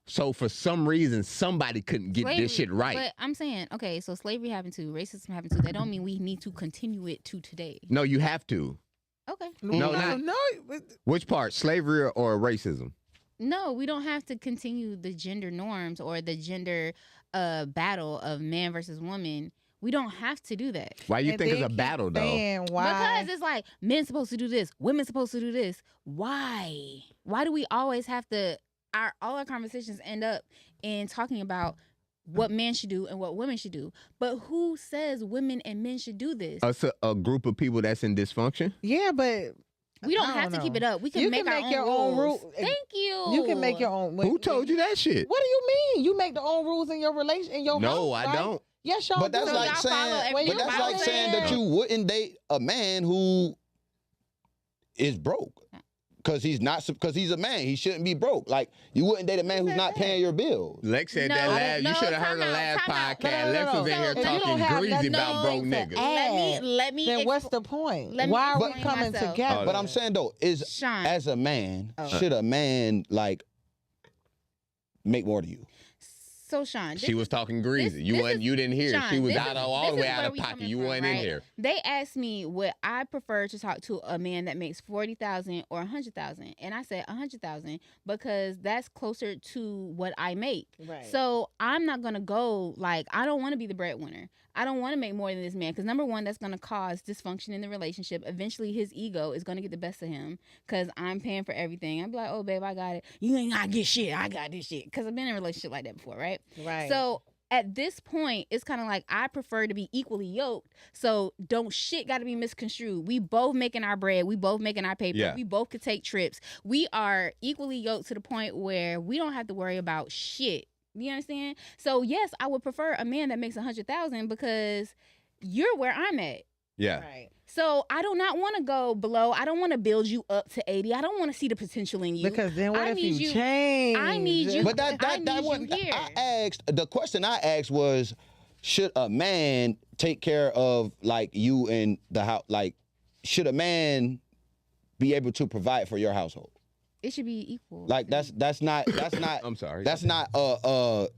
So for some reason, somebody couldn't get this shit right. But I'm saying, okay, so slavery happened too, racism happened too. That don't mean we need to continue it to today. No, you have to. Okay. No, not- no. Which part, slavery or racism? No, we don't have to continue the gender norms or the gender battle of man versus woman. We don't have to do that. Why you And think it's they a keep battle, though? saying why? Because it's like men supposed to do this, women supposed to do this. Why? Why do we always have to? All our conversations end up in talking about what men should do and what women should do. But who says women and men should do this? A group of people that's in dysfunction? Yeah, but We don't I have to know. keep it up. We can You make can our make own your own rules. rule- Thank you. you can make your own. Who told you that shit? What do you mean? You make the own rules in your relation, in your No, house, I right? don't. Yes, y'all But that's do. So like y'all follow saying. everything But that's about like saying that you wouldn't date a man who is broke. Because he's not. Because he's a man. He shouldn't be broke. Like you wouldn't date a man who's not paying your bills. Lex said No, that last. no, you should have heard the time out, last time out. podcast. No, Lex no, was in no. here So if you talking don't have greasy nothing about broke to niggas. add, Let me. Then what's the point? let me Why are we explain coming myself. together? But I'm saying though, is Sean. as a man, Oh. should a man like make more to you? So Sean, She was talking greasy. You this wasn't. is- You didn't hear. Sean, She was this out is- of all this the is way out where of we pocket. coming You from, wasn't in right? here. They asked me would I prefer to talk to a man that makes 40,000 or 100,000, and I said 100,000 because that's closer to what I make. Right. So I'm not gonna go like I don't want to be the breadwinner. I don't want to make more than this man because number one, that's going to cause dysfunction in the relationship. Eventually, his ego is going to get the best of him because I'm paying for everything. I'd be like, oh, babe, I got it. You ain't got to get shit. I got this shit because I've been in a relationship like that before, right? Right. So at this point, it's kind of like I prefer to be equally yoked. So don't shit got to be misconstrued. We both making our bread. We both making our paper. Yeah. We both could take trips. We are equally yoked to the point where we don't have to worry about shit. You understand? So yes, I would prefer a man that makes 100,000 because you're where I'm at. Yeah. Right. So I do not want to go below. I don't want to build you up to 80. I don't want to see the potential in you. Because then what I if need you you- change? I need you- But I that need you wasn't. here. The question I asked was, should a man take care of like you in the house? Like, should a man be able to provide for your household? It should be equal. Like that's not I'm sorry. That's not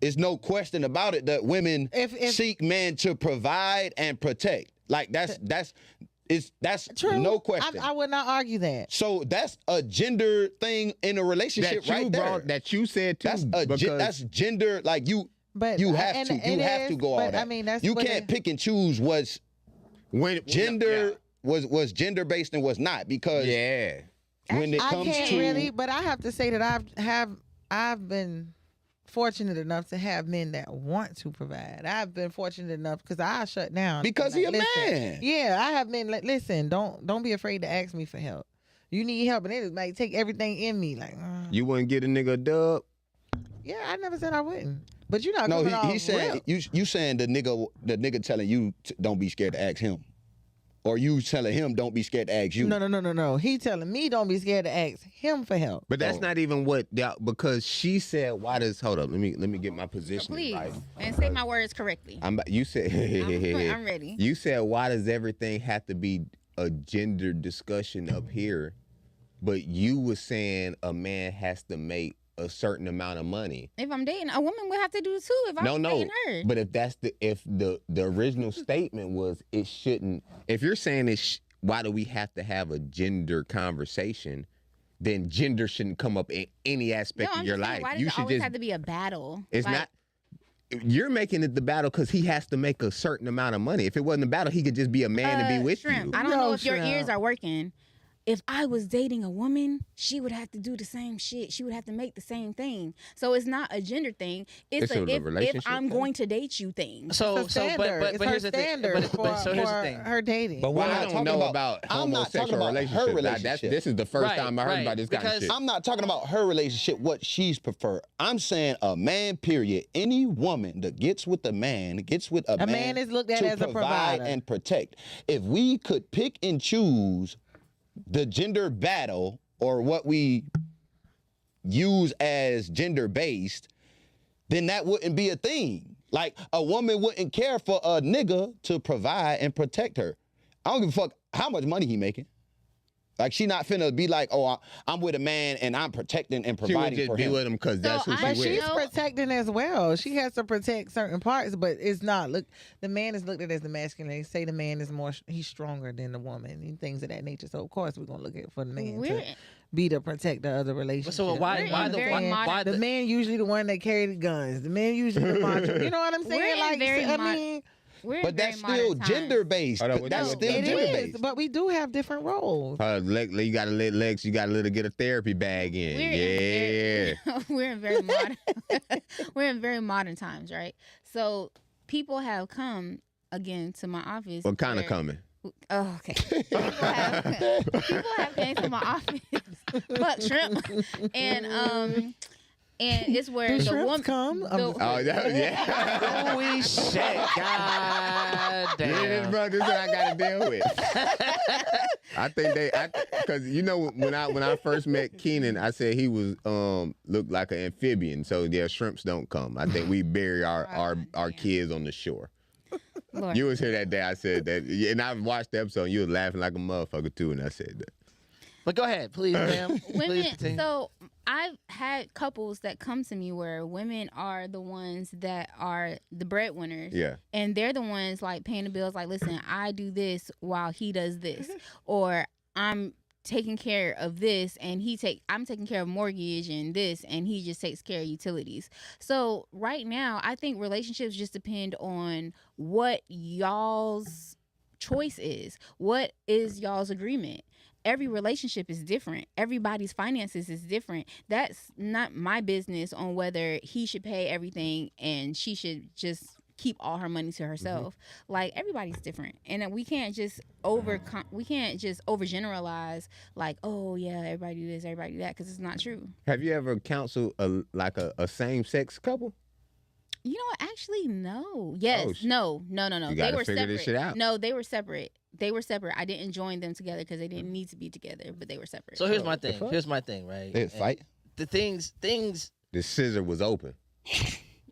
it's no question about it that women If- seek men to provide and protect. Like that's True. no question. I would not argue that. So that's a gender thing in a relationship that you right there. brought, that you said too. That's gender. Like you But have and to it have to is, go all but, that. I mean, that's you what can't it- pick and choose what's when gender Yeah. was gender based and was not because Yeah. when it I comes can't to really, but I have to say that I've been fortunate enough to have men that want to provide. I've been fortunate enough because I shut down because I'm he a like, listen. man. Yeah, I have been like, listen, don't be afraid to ask me for help. You need help, and it might take everything in me. Like, You wouldn't get a nigga a dub. yeah, I never said I wouldn't. But you're not No, coming off he's saying real. you saying the nigga telling you don't be scared to ask him, or you telling him don't be scared to ask you. No. He telling me don't be scared to ask him for help. But that's Oh. not even what because she said why does hold up, let me get my position Please right. and say my words correctly. You said I'm ready. You said why does everything have to be a gender discussion up here? But you were saying a man has to make a certain amount of money. If I'm dating a woman, would have to do it too. If I'm dating her, But if that's the original statement was it shouldn't. If you're saying why do we have to have a gender conversation? Then gender shouldn't come up in any aspect I'm of your just saying, life. why does You it should always just. have to be a battle? It's Like, not. You're making it the battle because he has to make a certain amount of money. If it wasn't a battle, he could just be a man and be with Shrimp, you. I don't know if your Shrimp. ears are working. If I was dating a woman, she would have to do the same shit. She would have to make the same thing. So it's not a gender thing. It's It's a if relationship I'm thing? going to date you thing. So, It's a so, standard. but It's her here's the thing. standard So here's the thing. her dating. But we're Well, not I don't talking know about homosexual I'm not talking about relationships. her relationship. This is the first Right, time I heard right, about this kind of because shit. I'm not talking about her relationship, what she's prefer. I'm saying a man, period. Any woman that gets with a man A man is looked at to as a provide provider. and protect. If we could pick and choose the gender battle or what we use as gender based, then that wouldn't be a thing. Like a woman wouldn't care for a nigga to provide and protect her. I don't give a fuck how much money he making. Like she not finna be like, oh, I'm with a man and I'm protecting and She would providing just for be him. with him because that's who I she But with. she's know- protecting as well. She has to protect certain parts, but it's not. Look, the man is looked at as the masculine. They say the man is he's stronger than the woman and things of that nature. So of course we're gonna look at for the man We're- to be to protect the other relationship. So why We're why in the very why, modern- why the the man usually the one that carry the guns. The man usually the macho. You know what I'm saying? We're in Like very I mod- mean, We're in But very that's modern still times. gender based. Hold on, what That's you- still it gender is. based. But we do have different roles. You gotta let Lex. You gotta let her get a therapy bag in. We're Yeah. we're in very modern we're in very modern times, right? So people have come again to my office. What kind of where- coming? Oh, okay. People have came to my office. Fuck shrimp. And it's where Do the shrimps woman come? the- Oh yeah. holy shit? God Yeah, this damn. brother, this is what I gotta deal with. I think because you know when I first met Keenan, I said he was looked like an amphibian. So yeah, shrimps don't come. I think we bury our kids on the shore. Lord. You was here that day. I said that, yeah, and I watched the episode. And you was laughing like a motherfucker too, and I said that. But go ahead, please, ma'am. Please Women, continue. so I've had couples that come to me where women are the ones that are the breadwinners. Yeah. And they're the ones like paying the bills, like, listen, I do this while he does this. Or I'm taking care of this, and I'm taking care of mortgage and this, and he just takes care of utilities. So right now, I think relationships just depend on what y'all's choice is. What is y'all's agreement? Every relationship is different. Everybody's finances is different. That's not my business on whether he should pay everything and she should just keep all her money to herself. Like, everybody's different, and we can't just overgeneralize, like, oh yeah, everybody do this, everybody do that, because it's not true. Have you ever counseled a same-sex couple? You know what? Actually, no. Yes. No. You They gotta were figure separate. this shit out. No, they were separate. I didn't join them together because they didn't need to be together, but they were separate. So here's my the thing. fuck? Here's my thing, right? They And fight. The things. The scissor was open.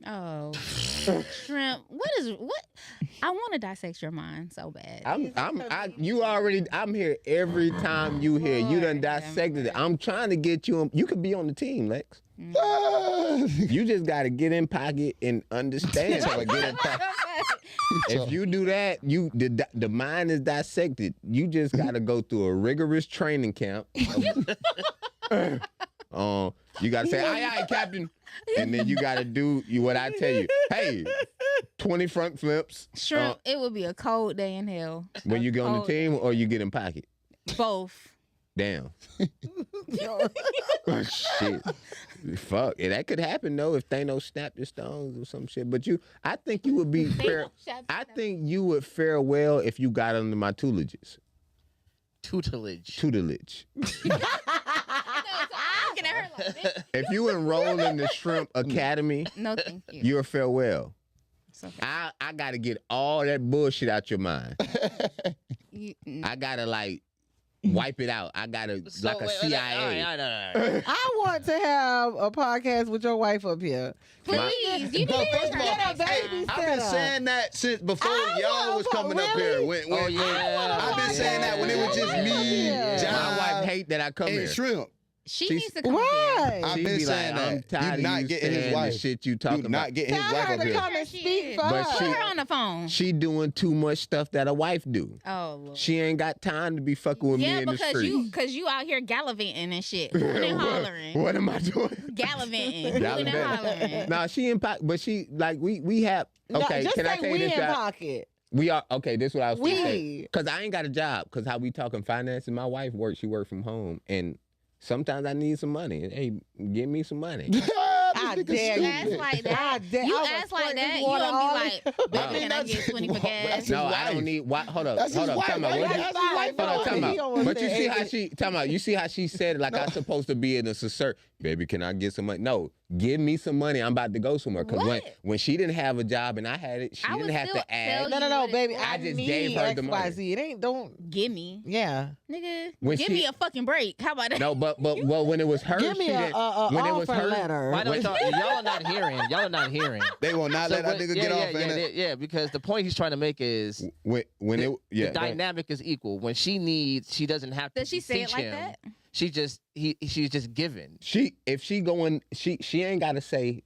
Oh, shrimp. What? I want to dissect your mind so bad. I'm here every time you here. You done Lord, dissected it. I'm trying to get you. You could be on the team, Lex. You just got to get in pocket and understand. So, like, get in pocket. If you do that, the mind is dissected. You just got to go through a rigorous training camp. You got to say, aye, Captain. And then you got to do what I tell you. Hey, 20 front flips. Shrimp. It would be a cold day in hell. When you get on the cold team day. or you get in pocket. Both. Damn. Shit. Fuck. Yeah, that could happen though if Thanos snapped your stones or some shit. But I think you would be fair. I think you would fare well if you got under my tutelages. Tutelage. Looking at her like this. If you enroll in the Shrimp Academy, No, thank you. you're farewell. It's okay. I gotta get all that bullshit out your mind. I gotta wipe it out. I gotta like a CIA. All right. I want to have a podcast with your wife up here. Please, you But need first of all, her next baby time. I've been saying that since before I y'all know, was but coming up really? here. When Yeah. I've been saying that when it was just me, Yeah. John, My wife hate that I come and here. Shrimp. She She's- needs to come up here. Why? I've She been be saying like, I'm that. tired You of not you getting his saying the wife. shit you talking You not about. getting his Tell wife her up to here. come and Yes, she speak is. for But her. she- Put her on the phone. She doing too much stuff that a wife do. Oh, Lord. She ain't got time to be fucking with me Yeah, in the because street. you out here gallivanting and shit. Hooting and hollering. What am I doing? Gallivanting. Hooting and Gallivanting. hollering. Nah, she in pocket, but she we have. Okay, just can I say tell you we this? in Y'all? pocket. We are okay. This is what I was We. gonna say. Cause I ain't got a job. Cause how we talking finances. My wife works. She works from home, and sometimes I need some money. Hey, give me some money. I dare You you. ask like I that. dare- You I will ask like squirt that. this You water gonna all be like, No. baby, can I get 20 for gas? That's No, his I don't wife. need. Hold up. That's his Hold up. wife. Talking about what That's you. his wife. Hold on, talking He about. almost But you said see how it. she talking about. You see how she said it like I'm supposed to be in a assert. Baby, can I get some money? No, give me some money. I'm about to go somewhere. Cause What? when she didn't have a job and I had it, she I didn't would have still to ask. tell No, what baby. it's I I just need gave her the money. XYZ. It ain't, don't, Gimme. yeah. Nigga, When give she- me a fucking break. How about that? No, but when it was her, Give me she a didn't- when when it was offer her, letter. Why don't y'all are not hearing? Y'all are not hearing. They will not let that what- nigga get off. ain't it? because the point he's trying to make is when it the dynamic is equal. When she needs, she doesn't have to Does she say it teach like him. that? She's just given. she ain't gotta say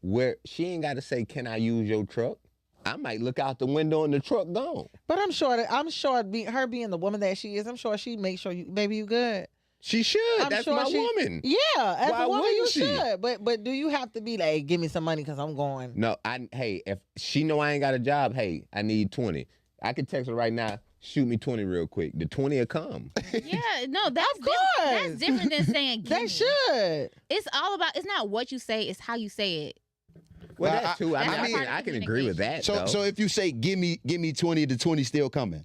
can I use your truck? I might look out the window and the truck gone. But I'm sure her being the woman that she is, I'm sure she makes sure baby, you good. She should. I'm That's sure my she- woman. Yeah, as Why a woman you wouldn't she? should. But do you have to be like, hey, give me some money because I'm going? No, if she know I ain't got a job, hey, I need 20. I can text her right now, shoot me 20 real quick. The 20 will come. Yeah, no, that's Of different. That's course. different than saying They gimme. should. It's all about. It's not what you say. It's how you say it. Well, Well, that too. I that's mean, part of I can agree with that. So though. if you say give me 20, the 20 still coming.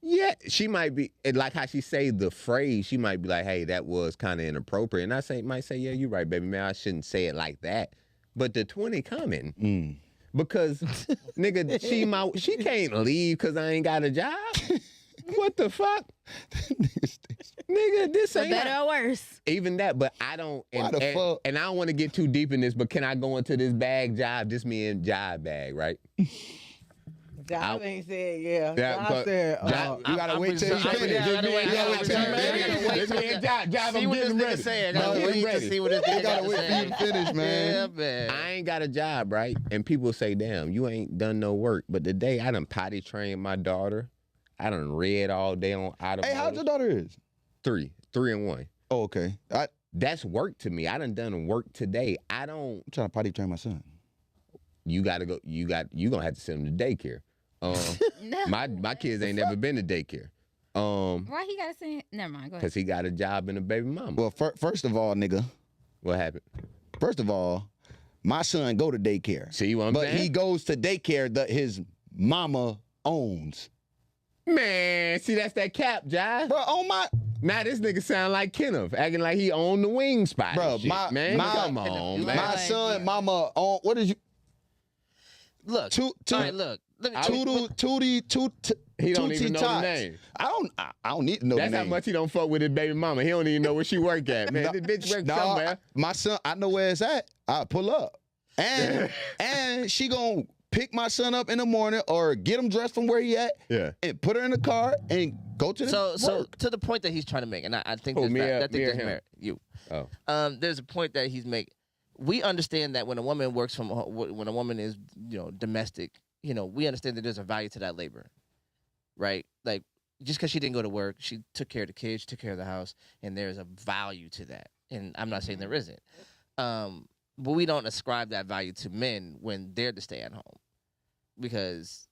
Yeah, she might be like how she say the phrase. She might be like, "Hey, that was kind of inappropriate," and I might say, "Yeah, you're right, baby, man. I shouldn't say it like that." But the 20 coming because nigga, she can't leave because I ain't got a job. What the fuck, nigga? This For ain't better or worse. even that. But I don't. Why the fuck? And I don't want to get too deep in this. But can I go into this bag job? Just me and job bag, right? Job ain't said yeah. Yeah, Job but- said, Job- You gotta wait till he finish. I gotta wait. You gotta wait till he finish. This me and job. See I'm what this getting nigga ready. saying. I'm I gotta getting wait to ready. see what this You nigga gotta got wait to till you say. finish, man. Yeah, man. I ain't got a job, right? And people say, damn, you ain't done no work. But today I done potty trained my daughter. I done read all day on automotive. Hey, how's your daughter is? 3. 3-in-1. Oh, okay. I'm That's work to me. I done work today. I don't. trying to potty train my son. You gotta go. You gonna have to send him to daycare. No. My kids ain't never been to daycare. Why he gotta say? Never mind. Go ahead. Cause he got a job and a baby mama. Well, first of all, nigga. What happened? First of all, my son go to daycare. See what I'm but saying? he goes to daycare that his mama owns. Man, see that's that cap, Jai. Bro, on my Now this nigga sound like Kenneth, acting like he owned the wing spot. Bro, and shit, my- man, my- come on, man. my son mama own. What is you? Look, Two- all right, look. Let me, He don't even Tootie know Tots. the name. I don't need to know That's the how name. much he don't fuck with his baby mama. He don't even know where she work at, man. This bitch work somewhere. My son, I know where it's at. I pull up, and and she gonna pick my son up in the morning or get him dressed from where he at, Yeah. and put her in the car and go to the so work. to the point that he's trying to make, and I think Who, there's me or- I think me or there's him? merit. You. Oh. There's a point that he's making. We understand that when a woman works from when a woman is domestic, we understand that there's a value to that labor, right? Like just because she didn't go to work, she took care of the kids, she took care of the house, and there's a value to that. And I'm not saying there isn't, but we don't ascribe that value to men when they're to stay at home, because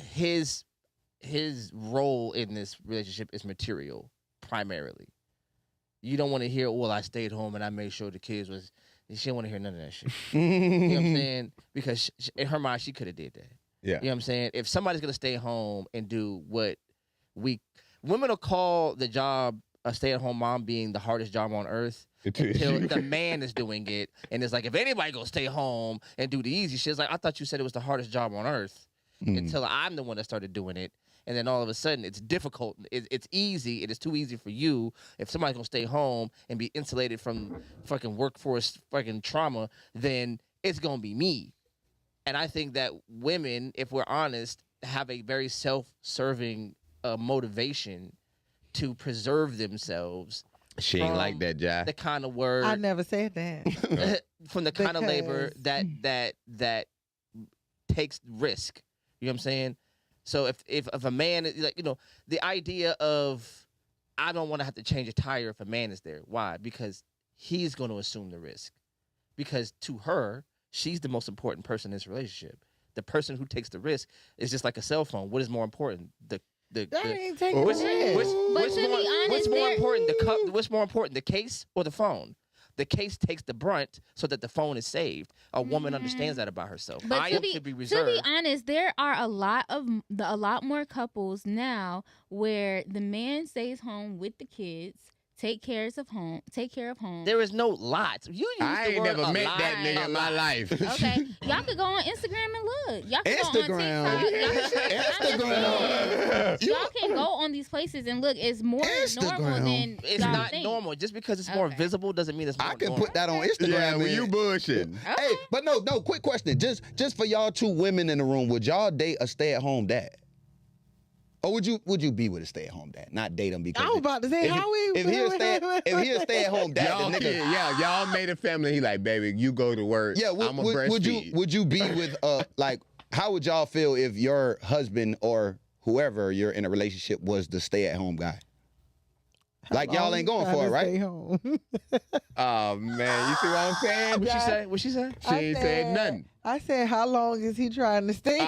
his role in this relationship is material primarily. You don't want to hear, well, I stayed home and I made sure the kids was. She don't want to hear none of that shit. You know what I'm saying? Because in her mind, she could have did that. Yeah. You know what I'm saying? If somebody's gonna stay home and do what women will call the job a stay-at-home mom being the hardest job on earth until the man is doing it, and it's like if anybody gonna stay home and do the easy shit, it's like I thought you said it was the hardest job on earth until I'm the one that started doing it. And then all of a sudden, it's difficult. It's easy. It is too easy for you. If somebody's gonna stay home and be insulated from fucking workforce fucking trauma, then it's gonna be me. And I think that women, if we're honest, have a very self-serving motivation to preserve themselves. She ain't like that, Jai. The kind of word I never said that. from the kind of labor Because- that takes risk. You know what I'm saying? So if a man is like, the idea of I don't want to have to change a tire if a man is there. Why? Because he's going to assume the risk. Because to her, she's the most important person in this relationship. The person who takes the risk is just like a cell phone. What is more important? That ain't taking what's, risk. what's But to more, be honest, what's more there- important? What's more important, the case or the phone? The case takes the brunt so that the phone is saved. A woman understands that about herself. But I to am be, to be to reserved. be honest, there are a lot more couples now where the man stays home with the kids, take care of home. There is no lots. You use I the ain't word never a met lot, that nigga a in my lot. life. Okay, y'all could go on Instagram and look. Y'all can Instagram. go on TikTok. Instagram. Y'all can go on these places and look. It's more normal Instagram. than It's y'all not think. normal. Just because it's more Okay. visible doesn't mean it's more I can normal. put that on Instagram. Yeah, when man. you bullshitting. Okay. Hey, but no, quick question. Just for y'all two women in the room, would y'all date a stay-at-home dad? Or would you be with a stay-at-home dad? Not date him because I was about to say, how we? if he a stay-at-home dad, Y'all, the nigga, y'all made a family. He like, baby, you go to work. yeah, I'm a would breastfeed. you be with like how would y'all feel if your husband or whoever you're in a relationship was the stay-at-home guy? Like y'all ain't going for it, right? Stay home. Oh man, you see what I'm saying? What she Jai? say? What she say? She ain't said nothing. I said, how long is he trying to stay Oh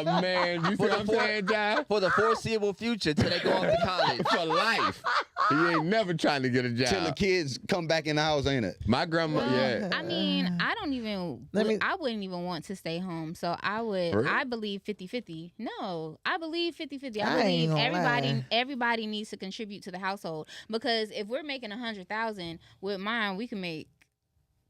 home? man, you see what I'm saying, Jai? For the foreseeable future till they go off to college. For life. He ain't never trying to get a job. Till the kids come back in the house, ain't it? My grandma, yeah. I mean, I don't even. I wouldn't even want to stay home. So I would. For real? I believe 50-50. No, I believe 50-50. I I ain't believe gonna lie. everybody needs to contribute to the household, because if we're making 100,000 with mine, we can make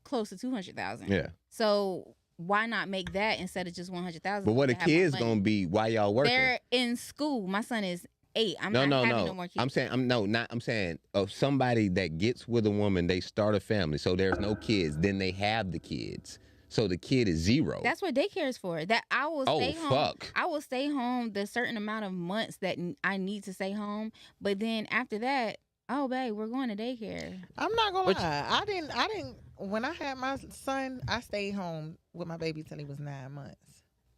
close to 200,000. Yeah. So why not make that instead of just 100,000? But what the to have more kids money? gonna be while y'all working? They're in school. My son is 8. I'm no, not no, having no. no more kids. I'm saying, I'm saying of somebody that gets with a woman, they start a family, so there's no kids, then they have the kids. So the kid is 0. That's what daycare is for. That I will Oh, stay home. fuck. I will stay home the certain amount of months that I need to stay home. But then after that, oh babe, we're going to daycare. I'm not gonna Which- lie. I didn't. When I had my son, I stayed home with my baby till he was 9 months.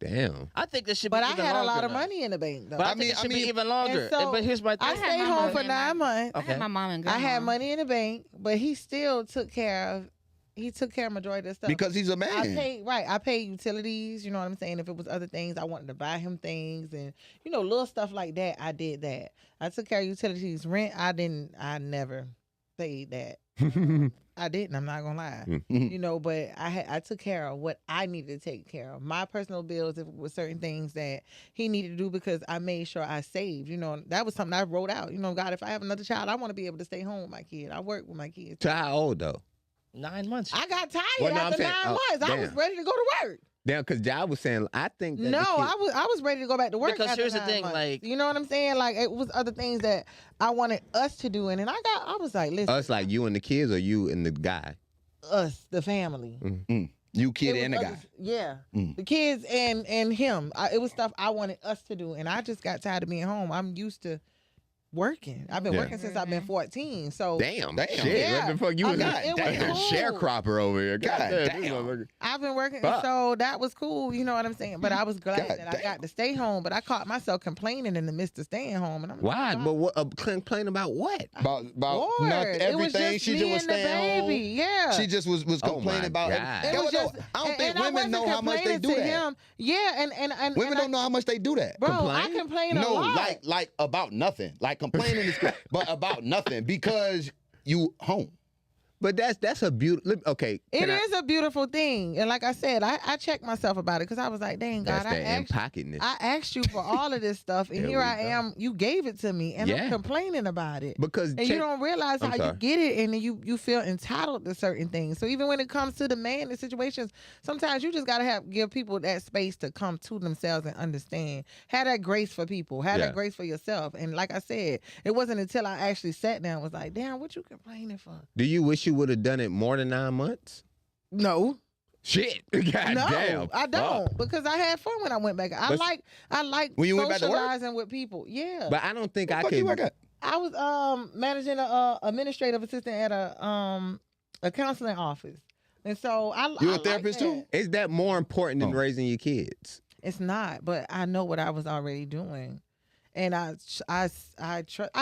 Damn. I think this should But be I even had a longer, lot of though. money in the bank, though. But I, I think mean- it should I mean- be even longer. And so, But here's my thing. I I had stayed my home mom for and 9 months. I had my mom and grandma. I had money in the bank, but he still took care of. He took care of majority of the stuff. Because he's a I man. paid I paid utilities. You know what I'm saying? If it was other things, I wanted to buy him things, and little stuff like that. I did that. I took care of utilities, rent. I never paid that. I didn't. I'm not gonna lie. Mhm. But I took care of what I needed to take care of. My personal bills, if it was certain things that he needed to do, because I made sure I saved. That was something I wrote out. God, if I have another child, I want to be able to stay home with my kid. I work with my kids. To how old though? 9 months. I got tired Well, no, I'm after saying- 9 months. I was damn. ready to go to work. Damn, because Job was saying, I think that No, the kid- I was ready to go back to work. Because after here's the 9 thing, months. like- you know what I'm saying? Like, it was other things that I wanted us to do, and I was like, listen, us like you and the kids, or you and the guy. us, the family. You kid It and the was guy. others- yeah, Mm. the kids and him. It was stuff I wanted us to do, and I just got tired of being home. I'm used to working. I've been Yeah. working since I've been 14. So Damn. Damn. Shit. Yeah. What the fuck? You I was mean, a it was damn cool. sharecropper over here. God God damn. damn. this motherfucker. I've been working, Fuck. so that was cool. You know what I'm saying? But I was glad God that I damn. got to stay home. But I caught myself complaining in the midst of staying home, and I'm Why? like, But what? Complain about what? About Lord, nothing, it was everything. just She me just was and the staying home. baby. Yeah. She just was Oh, complaining my about God. it. It was just, I don't think and women wasn't know how much they complaining do to that. him. Yeah, and Women and don't know how much they do that. Bro, Complain? I complain a No, lot. like about nothing. Like complaining is good, but about nothing because you home. But that's a beautiful. Okay. It can I- is a beautiful thing, and like I said, I checked myself about it because I was like, "Dang God, That's I that in asked, pocketness. I asked you for all of this stuff, and There here we I go. am. You gave it to me, and Yeah. I'm complaining about it." Because And you don't realize I'm how you sorry. get it, and then you feel entitled to certain things. So even when it comes to the man in situations, sometimes you just gotta give people that space to come to themselves and understand. Have that grace for people. Have Yeah. that grace for yourself. And like I said, it wasn't until I actually sat down and was like, "Damn, what you complaining for?" Do you wish you would have done it more than 9 months? No, Shit. God no, damn. I don't, because I had fun when I went back. I But- like When you went back to work? socializing with people. Yeah, But I don't think I Fuck you could. work at? I was managing a administrative assistant at a counseling office, and so I You I a like therapist that. too? Is that more important than Oh. raising your kids? It's not, but I know what I was already doing, and I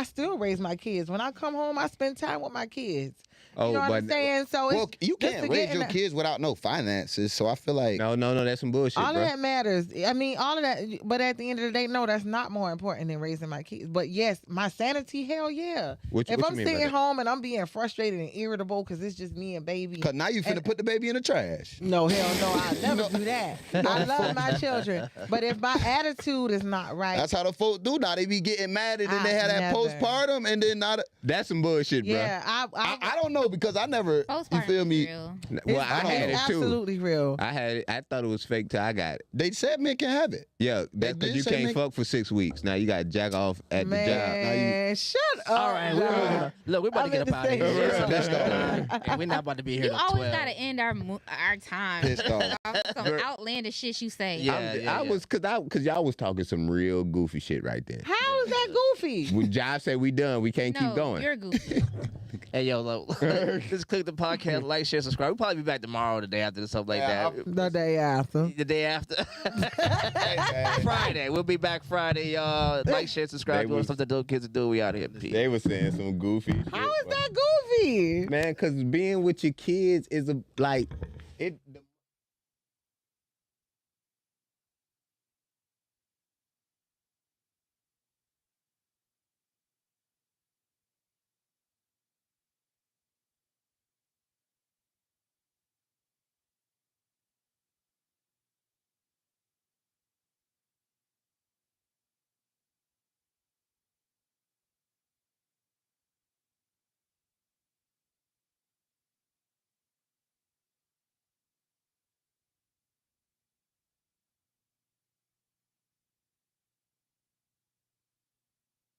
still raise my kids. When I come home, I spend time with my kids. Oh, You know what I'm but saying? So Well, it's you just can't to raise get in your the- kids without no finances. So I feel like no, that's some bullshit, all bro. of that matters. I mean, all of that. But at the end of the day, no, that's not more important than raising my kids. But yes, my sanity, hell yeah. What If you I'm mean by sitting that? home and I'm being frustrated and irritable because it's just me and baby. because now you finna And- put the baby in the trash. No, hell no, I never do that. I love my children, but if my attitude is not right, That's how the folk do now. They be getting mad and then they I have that never. postpartum and then not. That's some bullshit, bro. yeah, I don't know because I never. You Postpartum feel is me? real. Well, I it's had it too. absolutely real. I had it. I thought it was fake till I got it. They said men can have it. Yeah, that's did because you say can't make- fuck for 6 weeks. Now you got to jack off at Man, the job. Now shut up. All right, look, we're about I'm to get in up the out of here. same Let's go. And we're not about to be here You till always 12. gotta end our time. Pissed off. Some outlandish shit you say. Yeah. I was because y'all was talking some real goofy shit right then. How is that goofy? When Job said we done, we can't No, keep going. you're goofy. Hey, yo, look, just click the podcast, like, share, subscribe. We'll probably be back tomorrow, the day after, or something like Yeah, that. The day after. The day after. Hey, man. Friday. We'll be back Friday, y'all. Like, share, subscribe. They Doing was- stuff that dope kids do. We out of here. Peace. They were saying some goofy shit. How is bro. that goofy? Man, because being with your kids is like it.